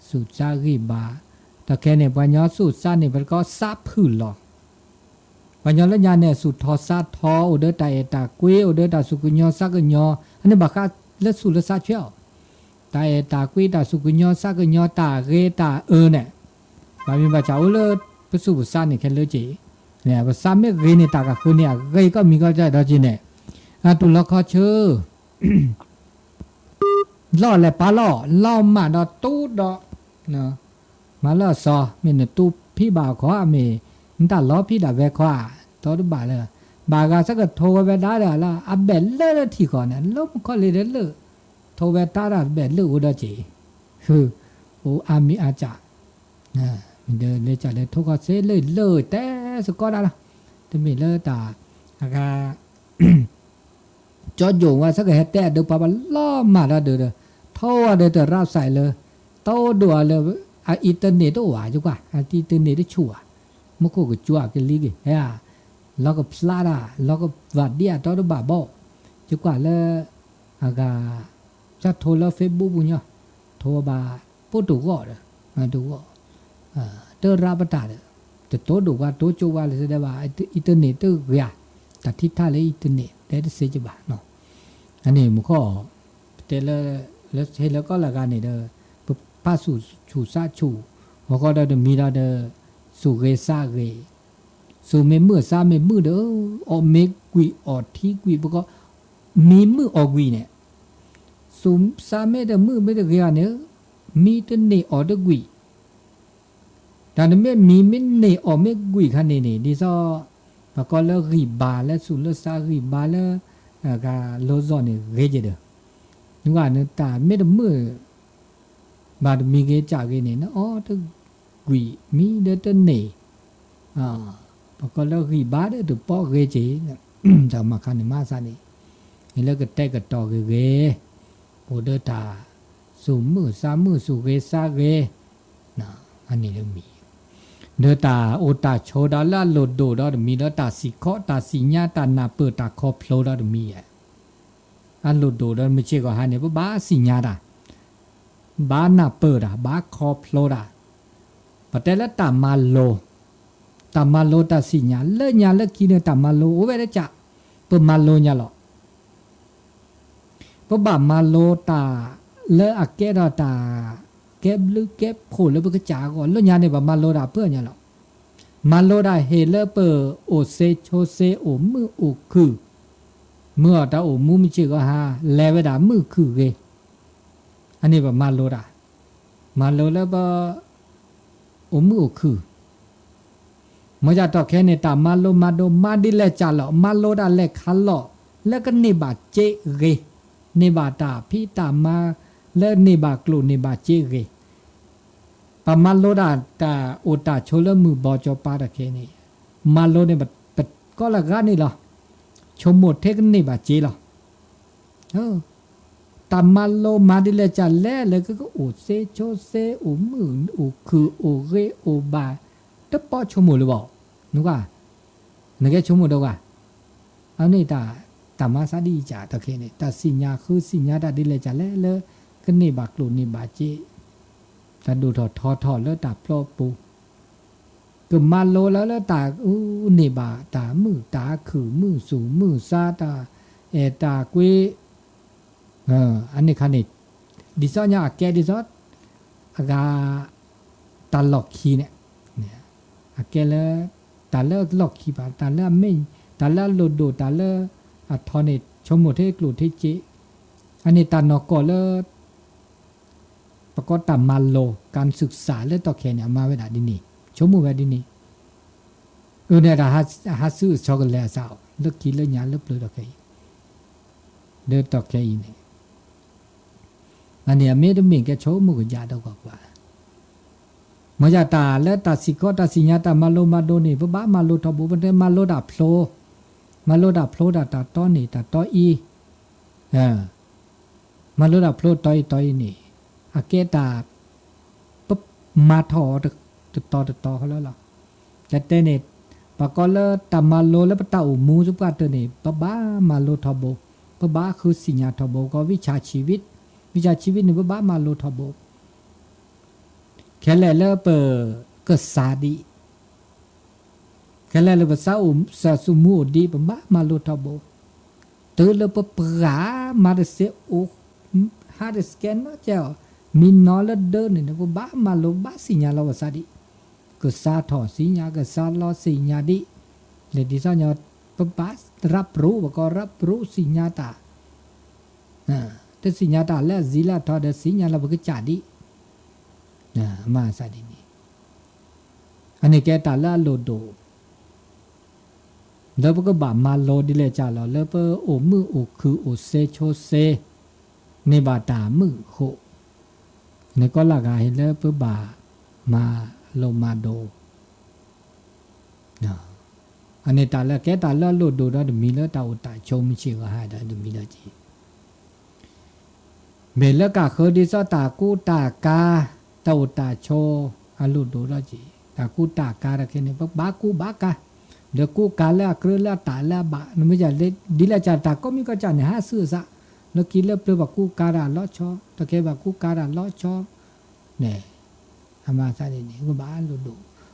สู่ซากีบ้าแต่แค่เนี่ยปัญญาสู่ซาเนี่ยมันก็ซาพื้นหรอกปัญญาละญาเนี่ยสุดทอซาทออเดอตาเอตากุยอเดอตาสุกุญญสักญออันนี้บักละสุละซาเชียวตาเอตากุยตาสุกุญญสักญอตาเรตาเนี่ยบามีบาจาเลปสุบุซาเนี่ยแค่เลจีเนี่ยภาษาเมเรเนี่ยตากะคือเนี่ยเรก็มีก็ใจดอจีเนี่ยตุลคอเชอล่อแหละปลาล่อมาดอตู้ดอเนาะมาล่อซอมีเนี่ยตู้พี่บ่าวขออเมตาล้อพี่ดาเวควาตอดบาเลยบากาสักโทเวดาดาละอับเบลเลที่ก่อนเนี่ยลบก็เลยเลโทเวตาดาเบลเลอุดาจีคือโออามีอาจาเดินเลยจ่าเลยทุกคนเสียเลยแต่สกอดละจะมีเลยตาอากาจอดอยู่ว่าสักเหตุแต่ดูปะล้อมาแล้วเดือดเท่าเดือดราบใส่เลยโตดัวเลย อินเทอร์เน็ตตัวจุกว่าอินเทอร์เน็ตชัวมก็ก็จั่วกันลีกเฮ้ยแล้วก็พลาดแล้วก็วัดเดียตัวบ้าบอจุกว่าแล้วอากาจะโทรแล้วเฟซบุ๊กบุญเนาะโทรบ่าพูดถูกก็ได้ถูกก็เตอร์รับประทานแต่ตัวดูว่าตัวจูว่าเลยแสดงว่าอินเทอร์เน็ตตัวเกียแต่ที่ท่าเลยอินเทอร์เน็ตได้เสียจบ้าเนาะอันนี้มันก็แต่แล้วเห็นแล้วก็ละกันเนี่ยเด้อป้าสู่ซาชูเขาก็ได้มีได้เด้อสู่เกซาเกสู่เมื่อซาเมื่อเด้ออเมกุยออที่กุยเพราะก็มีมือออกกุยเนี่ยสู่ซาเมื่อเด้อมือไม่ได้เกียเนี่ยมีแต่เนออเด้อกุยแต่เนี่ยมีไม่เนออไม่กุยคันเนี่ยดิซอเพราะก็เลิกรีบาแล้วสู่เลิกซารีบาแล้วก็โลซอนเนี่ยเกจเด้อนึกว่าเนี่ยตาไม่ได้มือบาดมีเกจ่าเกเนี่ยนะอ๋อตัวกุยมีเด้อตัวเนี่ยพอก็แล้วรีบาเด้อตัวปอเกจจะมาคันเนี่ยมาซะนี่นี่แล้วก็แต่ก็ต่อเกโอเดอตาสู่มือซามือสู่เกซาเกนะอันนี้เลยมีเดอตาโอตาโชดาลาโลดโดดอมีแล้วตาสิเคาะตาสิญาตานาเปิดตาคอโผล่ดอมีอันโลดโดดอไม่ใช่ก็หาเนี่ยบ้าสิญาดาบ้านาเปิดบ้าคอโผล่ดาปะแต่ละตามาโลตาสิญาเลญาเลกินตามาโลโอเวเดจะเปิมาโลญาหรอปะบ้ามาโลตาเลอะเกดตาเก็บลึกเก็บโผล่แล้วก็จาก่อนแล้วญาเนี่ยบ้ามาโลดาเพื่อนญาหรอมาโลดาเฮเลเปอโอเซโชเซโอมือโอคือเมื่อตาโอมูมิจิก็หาเลเวดามือคือเกอันนี้แบบมาโลดามาโลแล้วบ่โอมือโอคือมอจะตอแค่เนี่ยตามาโลมาโดมาดิเลจาหลอมาโลดาเลคัลหลอแล้วก็นิบาเจเกนิบาตาพี่ตามาแล้วนิบากลูนิบาเจเกปามาโลดาตาโอตาโชลมือบอจอปาตะแค่นี้มาโลเนี่ยแบบก็ละกานี่หรอชมหมดเทคนิคบาจีหรอตามาโลมาดิเลจันแล่เลยก็โอเซโชเซโอมือโอคือโอเรโอบาตะปอชมหมดหรือเปล่านึกว่านึกแค่ชมหมดเดียวกันอันนี้ตามาซาดีจ่าตะเคเนี่ยตาสิญญาคือสิญญาตาดิเลจันแล่เลยก็นี่บากลูนี่บาจีตาดูถอดแล้วตาพลอปูก็มาโลแล้วตาเนบาตามือตาคือมือสูมือซาตาตากุยอันนี้คันนี้ดิซอเนี่ยแกดิซออากาตาล็อกคีเนี่ยอาแกแล้วตาเลิกล็อกคีบาตาเลิกไม่ตาเลิกโลดโดตาเลิกทอนิชมหมดเทกลูเทเจอันนี้ตานอกอเลิกประกอบตามาโลการศึกษาเลิกต่อแค่เนี่ยมาเวลาดินี่ชมมือเวลาดินี่เนี่ยถ้าซื้อช็อกโกแลตสาวเลิกกินเลิกยาเลิกเปลือกต่อแค่เดินต่อแค่นี่อันนี้ไม่ได้มีแค่โชว์มือกับยาดอกกว่าเมื่อตาและตาสิก็ตาสิญญาตามาโลมาโดนี่บ้ามาโลทบุบันเดมาโลดาโผล่มาโลดาโผล่ตาต้อนี่ตาต้ออีมาโลดาโผล่ต้อยนี่อาเกตาปุ๊บมาถอต่อเขาแล้วล่ะแต่เตเนตปะก็เลตามาโลแล้วปะตาอุมูสุกาเตเนบ้ามาโลทบุบ้าคือสิญญาทบุก็วิชาชีวิตนี่บ้ามาโลทบุแค่แล้วเปิดก็ซาดีแค่แล้วภาษาซาสุมูดีบ้ามาโลทบุตื่นแล้วปะปรามาเสโอฮาร์ดสแกนเนาะเจ้ามีนอลเดินนี่บ้ามาโลบ้าสิญญาเราภาษาดีก็ซาถอสิญญาก็ซาลอสิญญาดีเลยที่ซะเนี่ยบ้ารับรู้ก็รับรู้สิญญาตาแต่สิญญาตาแล้วจิลาทอดสิญญาเราก็จ่าดีมาซาดีนี่อันนี้แกตาละโลโดแล้วก็บ่ามาโลดิเลจ่าเราแล้วโอมือโอคือโอเซโชเซในบาตามือโคในก็ละกาเห็นแล้วบ่ามาโลมาโดอันนี้ตาละแกตาละโลโดได้มีแล้วตาอุตาชมชิก็หาได้มีแล้วจีเบลกาเคยดิซอตากูตากา ตาอุตาโชอาลุโดราจีตากูตาการะเคเนี่ยบากูบากาเดี๋ยวกูกาแล้วกระแล้วตาแล้วบะนไม่จะเล็ดดีแล้วจะตาก็มีก็จะเนี่ยหาซื้อซะแล้วกินแล้วเปลือกกูการะล้อชอตะเคบกูการะล้อชอเนี่ยอามาซาเนี่ยกูบ้าลุโด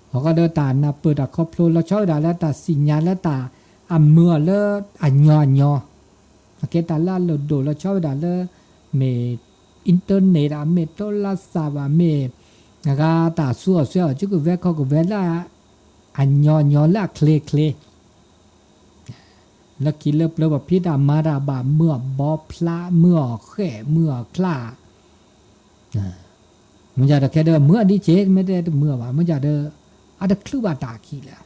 เขาก็เดินตาหน้าเปิดตาครอบครัวแล้วชอบด่าแล้วตาสิญญาแล้วตาอ่ำเมื่อแล้วอ่ะยอตะเคตาล่าลุโดแล้วชอบด่าแล้วเมอินเทอร์เน็ตอะเมโทรศัพท์อะเมนะคะตาซัวเสียจุกเวเขาก็เวลาอันยอละเคลแล้วกินเลิบเลยว่าพี่ดามาดาบาเมื่อบอพลาเมื่อแข่เมื่อคลามันจะได้แค่เดิมเมื่อดีเจไม่ได้เมื่อว่ามันจะได้อาจจะคลืบาตาขี้แหละ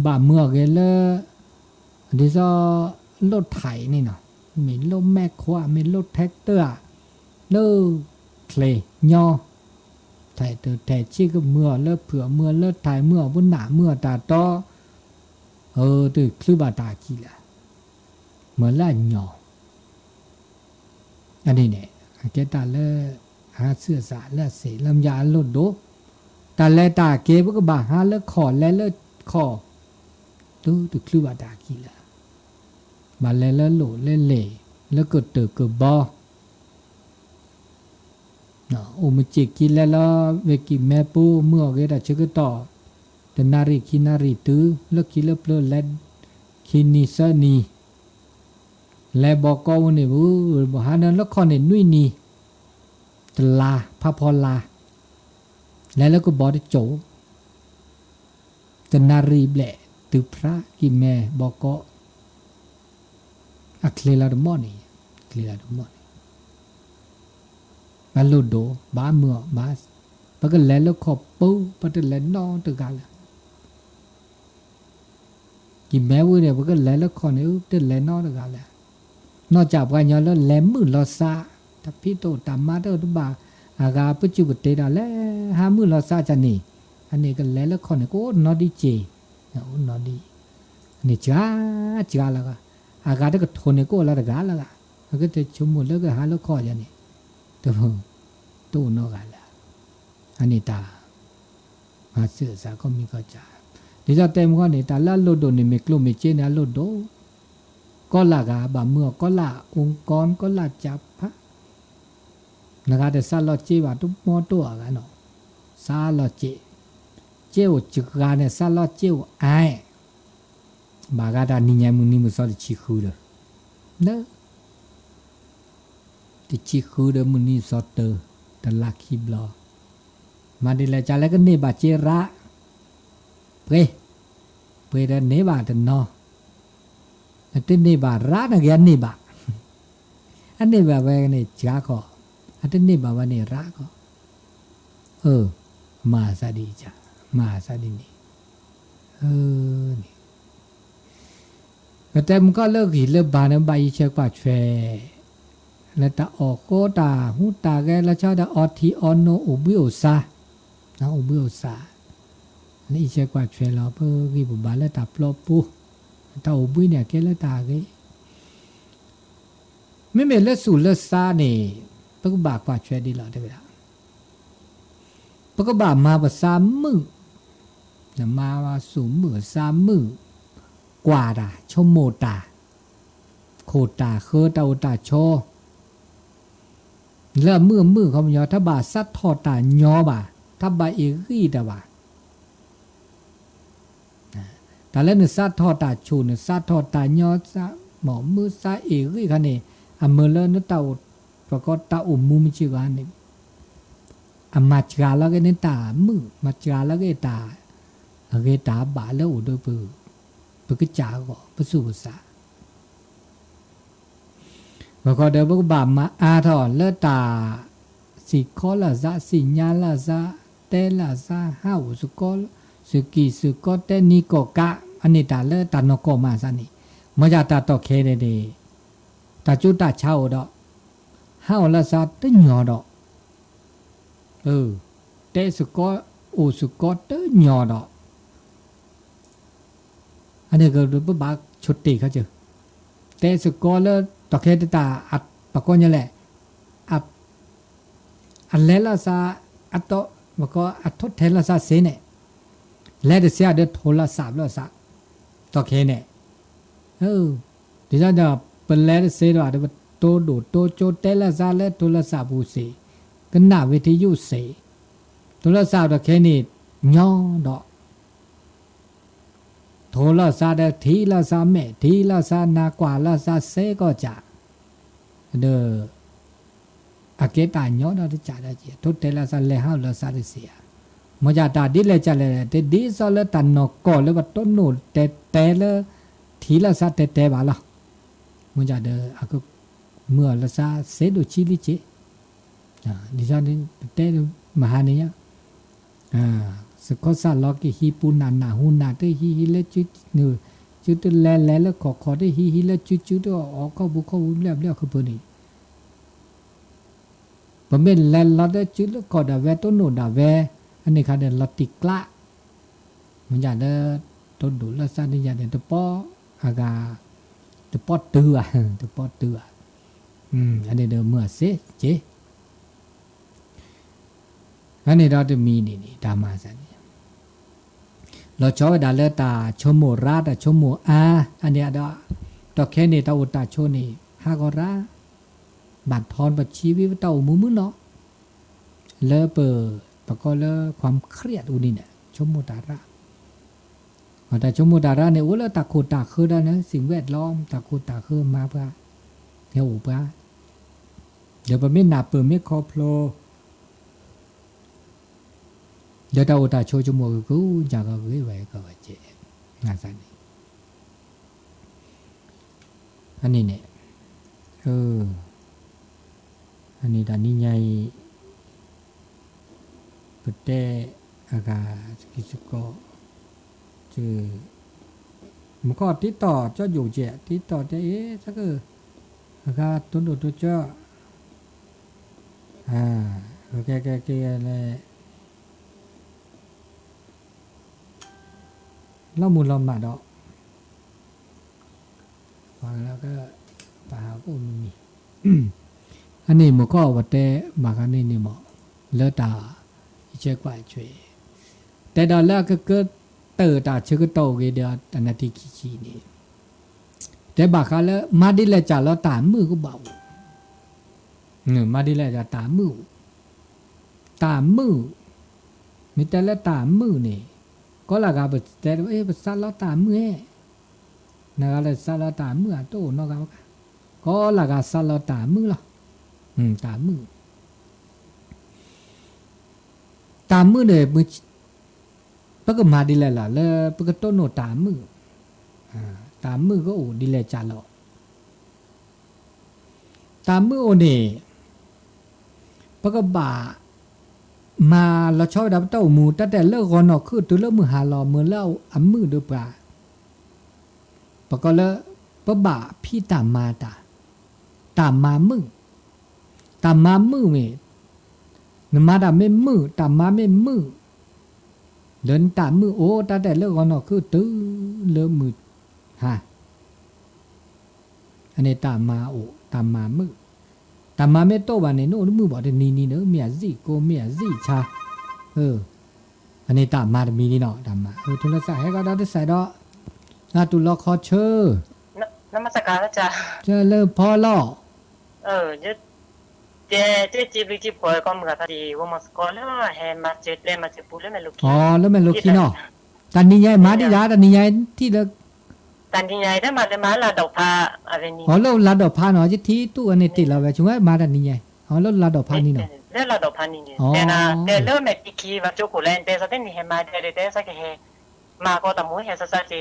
บาเมื่อกันเลยดิซอรถไถนี่เนาะมีรถแมคโครมีรถแท็กเตอร์เลิกเคลยอไถเตอแต่ชี้ก็เมื่อเลิกเผื่อเมื่อเลิกไถเมื่อบนหนาเมื่อตาต่อตื่นคลืบาตาขี้แหละเหมือนละยออันนี้เนี่ยเกตาเลหาเสื้อสาและเสลำยาลดโดตาแลตาเก็บก็บาหาเลิกขอและเลิกขอตื่นคลืบาตาขี้แหละมาเล่โหลเล่แล้วก็เตอก็บอโอมจิกิแล้วเวกิแม่ปูเมื่อเกดาชกต่อแต่นารีคินารีตื้อแล้วกิเลเปลแลคินิสนีแลบอกก็วันนี้บ่หานั้นแล้วคอนนุยนีตลาพระพลาแล้วก็บอกได้โจแต่นารีแบละตือพระกิแม่บอกก็อัคเลลาดมอนี่เคลียดมอนี่บาลุโดบาเมื่อบาปะก็แล้วขอบปูปะตะแลนอตะกาลกิแม่เว้ยเนี่ยปะก็แล้วขอเนี่ยตะแลนอตะกาลนอกจากว่าย้อนแล้วแลมือลอซาถ้าพี่โตตามมาเด้อตุบาอากาปุจุกเตดาแลหามือลอซาจันนี่อันนี้ก็แล้วขอเนี่ยก็นอดีเจนอดีนี่จ้าละก็อากาศก็ทนเนี่ยก็ละตะกาละก็ก็จะชุมมุแล้วก็หาแล้วขอจันนี่ตู้นอกกันละอันนี้ตามาเสือสาก็มีก็จ่าดิจะเต็มข้อนี้ตาละโลดโดนี่ไม่กลุ่มไม่เจนะโลดโดก็ละกาบะเมื่อก็ละองค์กรก็ละจับพระนะครับแต่ซาลอเจว่าทุกมอตัวกันเนาะซาลอเจเจ้าจุกการเนี่ยซาลอเจ้าไอบากาดานิยามมุสอดชิคูเลยเนอะติชิคูเดมุนีสอดเตอแต่ลักขีบลอมาดีแล้วจะแล้วก็เนบาเจระเปเดเนบาเดนอแต่เนบาระนะแกเนบาอันเนบาเวเนี่ยจ้าก็อันเนบาวันเนี่ยระก็มาซาดีจ้ามาซาดีนี่นี่แต่มันก็เลิกหิเลิกบานใบเชือกปาดแฟแล้วตาออกโกตาหูตาแกแล้วชอบตาออทีออนโนอุบิโอซานะอุบิโอซานี่เชือกปาดแฟเราเพื่อกี่บุบาแล้วตาปลอบปูตาอุบิเนี่ยแกแล้วตาแกไม่เมื่อเลิกสู่เลิกซาเนี่ยปะก็บากปาดแฟดีหรอได้ไหมล่ะปะก็บากมาภาษามือเนี่ยมาว่าสู่มือสามมือกว่าดาชมโมตาโคตาเคอตาอุตาโชแล้วมือเขามันยอถ้าบาสัตทอตายอบ่าถ้าบาเอรีดาบ่าแต่แล้วเนี่ยสัตทอตาชูเนี่ยสัตทอตายอซะหมอมือซาเอรีคันนี่อเมเลนตาประกอบตาอุมุมิจิกันนี่อมาจาแล้วก็เนี่ยตามือมาจาแล้วก็ตาเกตาบาแล้วอุดปือปกจาก็ปสุภาษาแล้วก็เดี๋ยวพวกบามาอาทอเลตาสิคอละซะสิญาละซะเตละซะห้าวสุกอลสุกีสุกอเตนิโกกะอันนี้ตาเลตานกมาซะนี่มาจากตาตอเคเดเดตาจุตาเช่าดอกห้าวละซะเตหยอดอกเตสุกอโอสุกอเตหยอดอกอันนี้ก็รูปบาชุดตีเขาเจอแต่สุกอแล้วตอเคตาอัดปะก้อนนี่แหละอัดแล้วซา อัตโตมันก็อัตโตเทลซาเซเนี่ยแล้วเสียเดโทรศัพท์แล้วซะต่อเคเนี่ยดิฉันจะเป็นแล้วเสียว่าเดี๋ยวโตดูโตโจเทลซาแล้วโทรศัพท์บูเสก็หน้าวิทยุเสโทรศัพท์ต่อเคนี่ย่อดอกโทรศัพท์เดทีละซาแม่ทีละซานากว่าละซาเซก็จะเด้ออาเกตาย่อดอกจะได้เจทุเทลซาเลหาละซาเสียมจาตาดิเลจเลเตดิซอเลตันนกอเลบตโนเตเตเลทีละซาเตเตบาลามจาเดอะกเมื่อละซาเซโดชิลิเจดิซานี่เตมหาเนียสกอซาลอกิฮิปูนานาหูนาเตฮิฮิเลจุนูจุดแลแลเลขอเตฮิฮิเลจุดออกบุเข้าเรียบคือเพิ่นนี่บ่แม่นแลลอเดจุดก็ดาเวตโนดาเวอันนี้ค่ะเดลติกละมันอยากเดต้นดูละซานี่อยากเดตปออากาตปอเตือตปอเตืออันนี้เดเมื่อเสเจอันนี้เราจะมีนี่ตามมาสันเราชอบดาเลตาชมโมราตาชมโมอาอันนี้ดอกแค่นี้ตาอุตาโชนี่ฮากอราบัดพรบัดชีวิตเต่ามือเนาะเลเปอปก็เลความเครียดอุนี่เนี่ยชมโมตาระแต่ชมโมตาระเนี่ยโอ้แล้วตาโคตาคือได้นะสิ่งแวดล้อมตาโคตาคือมาเพื่อเหี่ยวเพื่อเดี๋ยวไม่หนาเปิดไม่คอโพลเดี๋ยวตาโอตาโชชมโมกูจากก็เว้ยไว้ก็ว่าเจงานสันนี่อันนี้เนี่ยอันนี้ตอนนี้ใหญ่ปเตอากาสกิสโกจือมันก็ติดต่อเจ้าอยู่เจติดต่อจะสักอากาต้นโดตัวเจ้าแกอะไรเล่ามูลเรามาดอกฟังแล้วก็ป่าก็มี อันนี้มันก็วัดแต่บางอันนี้นี่หมอเลือดตาเชื่อกว่าช่วยแต่ดอลลาร์ก็เกิดเติร์ตาเชื่อก็โตกี่เดียวอันนั้นที่ขี้นี่แต่บางครั้งแล้วมาดิเลยจ่าเราตามมือก็เบามาดิเลยจ่าตามมือมีแต่ละตามมือนี่ก็ละกาบแต่ภาษาเราตามมือนะละสาเราตามมือโตนอกก็ละกาสาเราตามมือล่ะตามมือเนี่ยมือปกมาดีเลยล่ะแล้วปกโตโนตามมือก็โอ้ดีเลยจ่าเราตามมือโอเนี่ยปกบ่ามาเราชอบดับเต้าหมูแต่เลิกก่อนเนาะคือตัวเลิกมือหาหล่อมือเล่าอันมือเดือปลาปะก็เลยปะบ่าพี่ตามมามือเมนมาดาไม่มือตามมาไม่มือเดินตามมือโอ้แต่เลิกก่อนเนาะคือตื้อเลิกมือฮะอันนี้ตามมาโอ้ตามมามือตามมาไม่โตบ้านเนี่ยโน้ตมือบอกเดี๋ยวนี่เนอะเมียซี่โกเมียซี่ชาอันนี้ตามมามีนี่เนาะตามมาทุนละสายให้ก็ได้ใส่ดอกนาตุลคอเชอร์นมัสการแล้วจ้ะเจอเริ่มพอล่อเจ๊จีบจีพอยก็มือที่ว่ามาสกอแล้วเห็นมาเจ็ดเลยมาเจ็บปูแล้วไม่ลุกแล้วไม่ลุกขี้เนาะตันนี้ใหญ่มาที่ร้านตันนี้ใหญ่ที่เลิกตันนี้ใหญ่ได้มาลาดอกผ้าอะไรนี่แล้วลาดอกผ้าเนาะที่ตู้อันนี้ติดเราไปช่วยมาตันนี้ใหญ่แล้วลาดอกผ้านี่เนาะแล้วลาดอกผ้านี่เนี่ยแต่เริ่มแบบขี้ว่าโจกุเลนแต่สักทีนี่เห็นมาแต่สักแค่มาก็ตะมุเห็นสักที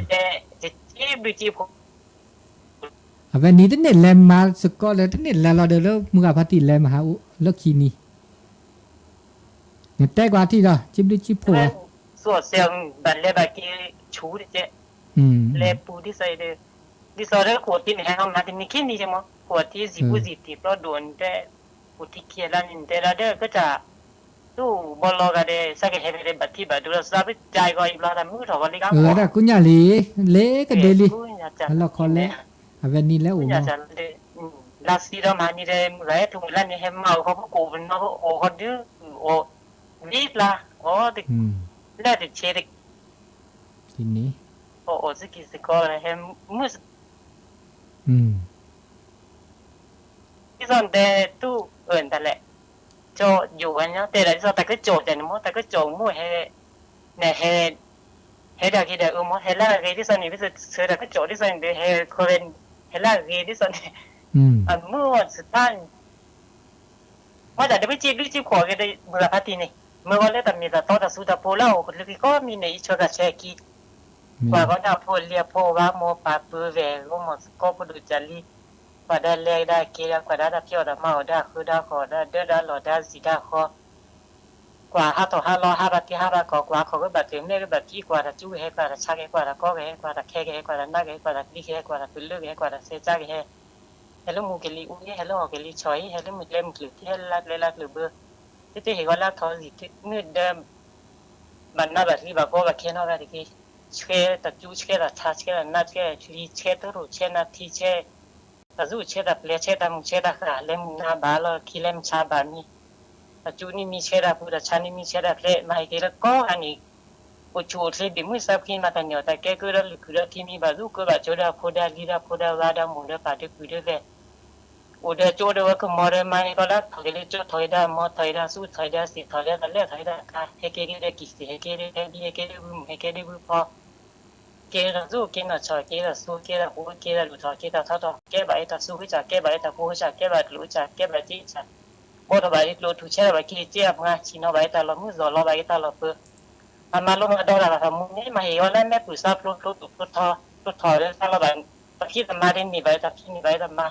แต่จีบจีพวันนี้ท่านเน็ตแลมมาสกอเลยท่านเน็ตแลเราเดินแล้วมือกับพัติแลมมาหาเลิกคีนี่เนี่ยแต่กว่าที่เราจิบดิจิพัวส่วนเสียงบันเลบกี้ชูดิเจเลปูที่ใส่เดดิสอร์ขวดที่ไหนห้องมาที่นี่แค่นี้ใช่ไหมขวดที่สิบสิบที่เพราะโดนแต่ขวดที่เคียร์แล้วนี่แต่ละเด้อก็จะตู้บอลก็ได้สักแค่เด็กบัตรที่บัตรดูแลสภาพใจก็อีกแล้วแต่มือถอดกันเลยครับแต่คุณยาลีเละก็เดลี่แล้วคอเละวันนี้แล้วโอ้ยอาจารย์เ ลาซีเรามานี่เดมไรทุกเวลานี่เห็นเมาเขาพวกกูเป็นเมาโอ้คนดื้อโอ้รีบละโอ้ติแล้วติเชติทีนี้โอ้สกิสก็เห็นมือที่ส่วนแต่ตู้เอิญแต่แหละโจอยู่กันเนาะแต่ละที่ส่วนแต่ก็โจแต่เนาะแต่ก็โจมั่วให้เนี่ยให้ดากีเดอมั่วให้ละกีที่ส่วนนี้ที่สุดเสือแต่ก็โจที่ส่วนนี้ให้คนเป็นให้ละกีที่ส่วนนี้อันมั่วสุดท้ายว่าแต่เดี๋ยวไปจีบขอกันได้เมื่อพัฒนี่เมื่อวันแรกแต่มีแต่โต๊ะแต่สู้แต่โพล่าคนเล็กก็มีในช่วยกันแชร์กีว่าก็น่าพูดเรียกพ่อว่าโมปาปือแหวก็หมดก็พูดจารีกว่าได้เลี้ยได้เกี่ยวกว่าได้เที่ยวได้เมาได้คือได้ขอได้เดือดได้หล่อได้สีได้ขอกว่า5 ต่อ 5 5 บาทกว่าเขาก็แบบถึงเนี่ยก็แบบที่กว่าจู้ให้กว่าชักให้กว่าก็ให้กว่าแค่ให้กว่านักให้กว่าดีให้กว่าเป็นเลือกให้กว่าเสียใจให้แล้วมูเกลีอุ้ยแล้วเกลีชอยให้แล้วมือเล่มกลือที่ลักหรือเบอร์ที่เห็นว่าลักทอสิที่เนื้อเดิมมันน่าแบบที่แบบว่าแค่นอกแบบที่เชื่อแต่จู้เชื่อแต่ชาเชื่อแต่นัดเชื่อลีเชื่อตัวรู้เชื่อนาทีเชื่อแต่จู้เชื่อแต่เลี้ยเชื่อแต่มึงเชื่อแต่ขาเล่มหน้าบ้าแล้วขี้เล่มชาบานี่แต่จู้นี่มีเชื่อแต่ผู้แต่ชานี่มีเชื่อแต่เละมาให้กี่แล้วก็อันนี้ผู้ชูที่บิมือสับขึ้นมาแต่เหนียวแต่แกก็ได้คือได้ที่มีบาจู้ก็แบบโจดาโคดาลีดาโคดาวาดามุดาปาที่คือได้เลยโอ้เดี๋ยวโจดว่าก็มอเรมานี่ก็แล้วถอยเลยโจถอยได้มอถอยได้สู้ถอยได้สิถอยได้แต่เลี้ยถอยได้ค่ะให้เกได้กี่สิให้เกได้ดีให้เกได้บุ้มให้เกได้บุ้มพอเกล้าสู้เกล้าชอยเกล้าสู้เกล้าหัวเกล้าหลุดถอยเกล้าท้อต่อเกล้าใบต่อสู้ขึ้นจากเกล้าใบต่อหัวจากเกล้าใบหลุดจากเกล้าใบจี้จากโอ้ต่อใบหลุดถูกเชื่อใบกี้เจี๊ยบงาชินเอาใบแต่เรามือจ่อเราใบแต่เราเปื่อมาลงมาดอละค่ะมึงนี่มาเห็นว่าแม่ปุ๋ยซับรถทอแล้วถ้าเราใบตะกี้ทำมาได้หนีใบตะกี้หนีใบทำมา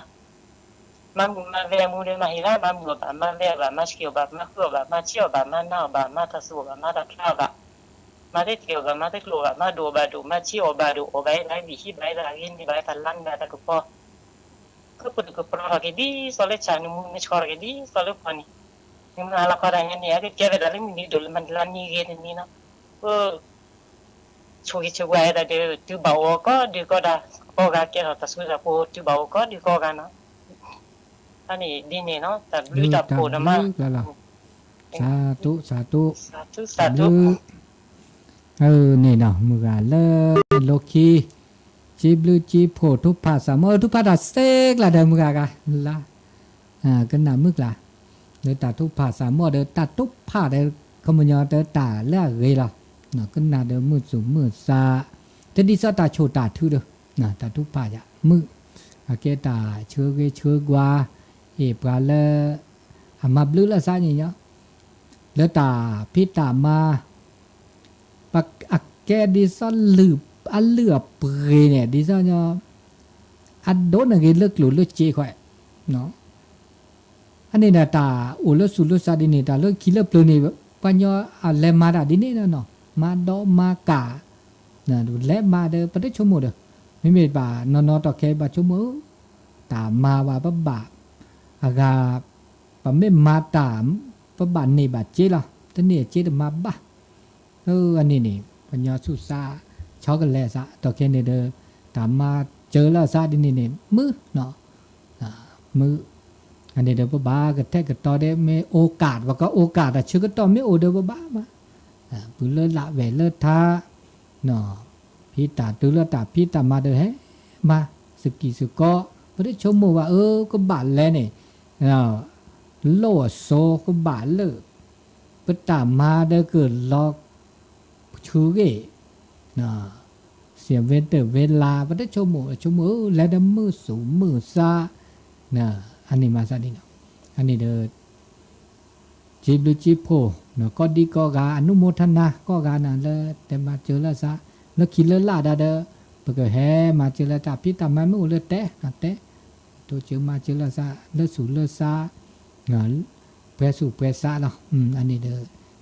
เรียมูเรียมาเห็นแล้วมาหมดมาเรียแบบมาเชี่ยวแบบมาเขื่อแบบมาเชี่ยวแบบมาหน้าแบบมาตะสูแบบมาตะข้าวแบบมาได้เกี่ยวกับมาได้กลัวแบบมาดูแบบดูมาเชี่ยวแบบดูโอ้ใบไหนดีที่ใบไหนยินดีใบตันลังแบบตะกุปอก็พูดกับปลอกดีสเลชานุมุนชอร์กดีสเลปานี่นี่มันอะไรก็ได้เนี่ยก็เกี่ยวกับอะไรมันดูมันลันนี่เกินนี่นะก็ช่วยช่วยได้ดูเบาก็ดูก็ได้ก็การเกี่ยวกับสุขภาพดูเบาก็ดูก็กันนะอันนี้ดีเนี่ยเนาะแต่รู้จักปูนะมั้งสาธุนี่เนาะมือกันเลยโลคีจีบลูจีโพทุพภาษามทุพภาษาเสกละเดิมมือกะละกันหนามึกละเดตัดทุพภาษามเดตัดทุพภาเดขมยอเดตาเละเรละเนาะกันหนาเดมือสูงมือซาแต่ดิสตาโชตาทื่อเด้อนะตัดทุพภาจะมืออาเกตาเชื่อเกเชื่อกว่าเอปลาเลมาบลือละซานี่เนาะแล้วตาพิตามาปักอักแกดิซอนลืบอันเลือเปรเนี่ยดิซอนเนาะอันโดนอะไรเลิกหลุดเลิกเจ๊ค่อยเนาะอันนี้นะตาอุลสุลซาดินี่ตาเลิกคิดเลิกเปลือยนี่ปัญญาอะไรมาดาดินี่เนาะมาดอมากาเนี่ยดูแลมาเด้อประเดี๋ยวชั่วโมงเด้อไม่มีบ่านอนต่อแค่บ่ชั่วโมงตามาว่าบ่าอากาปะไม่มาตามปะบันนี่บาดเจล่ะตะเนี่ยเจดมาบ่อันนี้นี่ปัญญาสุสาช็อกกันแลซะต่อแค่นี้เด้อตามมาเจอแล้วซะดินี่มือเนาะมืออันนี้เด้อบ่ก็แท้ก็ต่อได้มีโอกาสว่าก็โอกาสชื่อก็ต่อไม่โอเด้อบ่มาปืนเลิศละแหวเลิศท่าเนาะพี่ตาตื้อเลิศตาพี่ตามาเด้อเฮ้มาสกีสก็บ่ได้ชมว่าก็บาดแลนี่โลโซก็บาดเลยปตามาเด้อเกิดล็อกชูเกนะเสียเวลาบ่ได้ชมแล้วได้มือสูงมือซานะอันนี้มาซะนี่เนาะอันนี้เด้อจีบหรือจีบโพเนาะก็ดีก็กาอนุโมทนาก็กานั่นเลยแต่มาเจอแล้วซะแล้วคิดเลยล่ะเด้อเปิดแห่มาเจอแล้วตาพี่ตามาไม่เลยแต่ตัวเจอมาเจอแล้วซะเลิศสู่เลิศซะเนาะเปสู่เปซะเนาะอันนี้เด้อ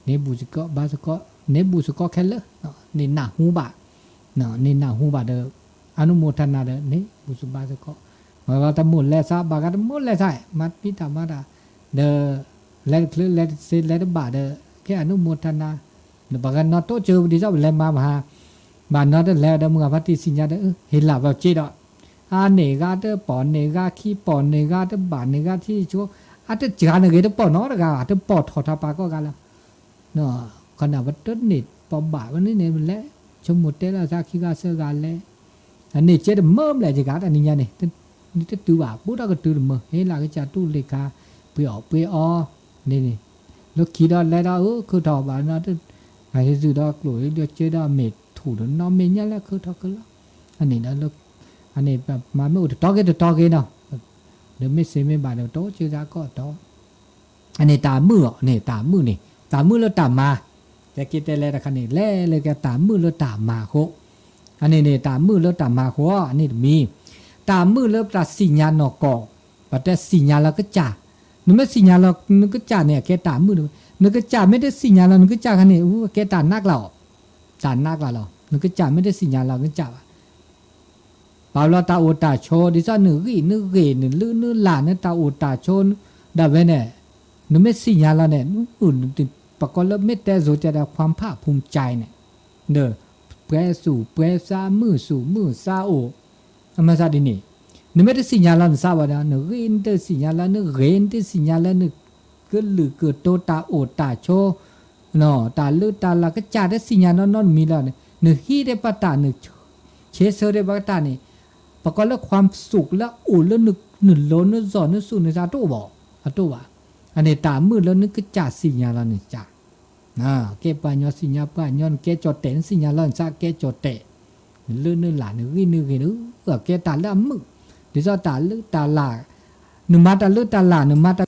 เนบูสก็บาสก็เนบูสก็แค่เลยเนาะนี่หน้าหูบะเนาะนี่หน้าหูบะเด้ออนุโมทนาเด้อนี่บุสบาสก็ว่าตะมุนแลซะบากะตะมุนแลซะมัดพี่ตามาดาเด้อแลเซแลบาเด้อแค่อนุโมทนาบากะนอโตเจอดิซะแลมาหานอเด้อแล้วเด้อมึงพัติสิญญาเด้อเห็นล่ะแบบจิดอก เนกาเตปอนเนกาขี้ปอนเนกาเตบานเนกาที่ชัวเตจานเกเตปอนเนาะกาเตปอทอทาปาก็กาละเนาะขณะวัดต้นนิดปอบาวันนี้เนี่ยมันแหละชมหมดเตละซาคิกาเซกาแลอันนี้เจดเมิ่มแหละจิกาอันนี้เนี่ยนี่จะตัวปุ๊ดก็ตัวเมื่อเฮ้ยล่ะก็จะตู้เลกาเปรียวนี่แล้วคิดว่าแล้วคือถอบานนะไอ้ที่สุดกลัวเดี๋ยวเจดเม็ดถูดน้องเมียแล้วคือทอกันละอันนี้นะแล้วอันนี้แบบมาไม่อุดตอเกเนาะเดี๋ยวไม่เสียไม่บาดเดี๋ยวโตเจดาก็โตอันนี้ตามือนี่ตามือแล้วตามมาแต่คิดแต่แล้วคันนี้แล่เลยแกตามือแล้วตามมาโคอันนี้เนี่ยตามือแล้วตามมาโคอันนี้มีตามือแล้วตัดสิญญาณนอกอปัตสิญญาณแล้วก็จ่านึกไม่สิญญาณเรานึกก็จ่าเนี่ยแกตามือนึกก็จ่าไม่ได้สิญญาณเรานึกก็จ่าคันนี้แกตานักเรานึกก็จ่าไม่ได้สิญญาณเราก็จ่าปาลตาโอตาโชดิซะนึกลือหลานเนี่ยตาโอตาโชดาเวเนี่ยนึกไม่สิญญาณเราเนี่ยปกติแล้วไม่แต่โซจะได้ความภาคภูมิใจเนี่ยเด้อเปรสู่เปรซามือสู่มือซาโออมาซาดินี่นึกไม่ได้สิญญาณเราซาว่านึกเห็นแต่สิญญาณเรานึกเห็นแต่สิญญาณเรานึกก็ลือเกิดโตตาโอตาโชเนาะตาลือตาละก็จ่าได้สิญญาณนอนมีแล้วเนี่ยนึกฮีได้ปะตานึกเชเซอร์ได้ปะตานี่ปกติแล้วความสุขแล้วโอแล้วนึกโลนึกจอนึกสู่นึกซาโตบอกอะโตว่าอันนี้ตามืดแล้วนึกก็จ่าสิญญาณเรานึกจ่าเก็บปัญญาสิญญาปัญญาเกจอดเต็นสิญญาณเราซาเกจอดเตลือนึกหลานนึกเกตาละมึกดิซอตาลือตาลานึมาตาลือตาลานึมาตา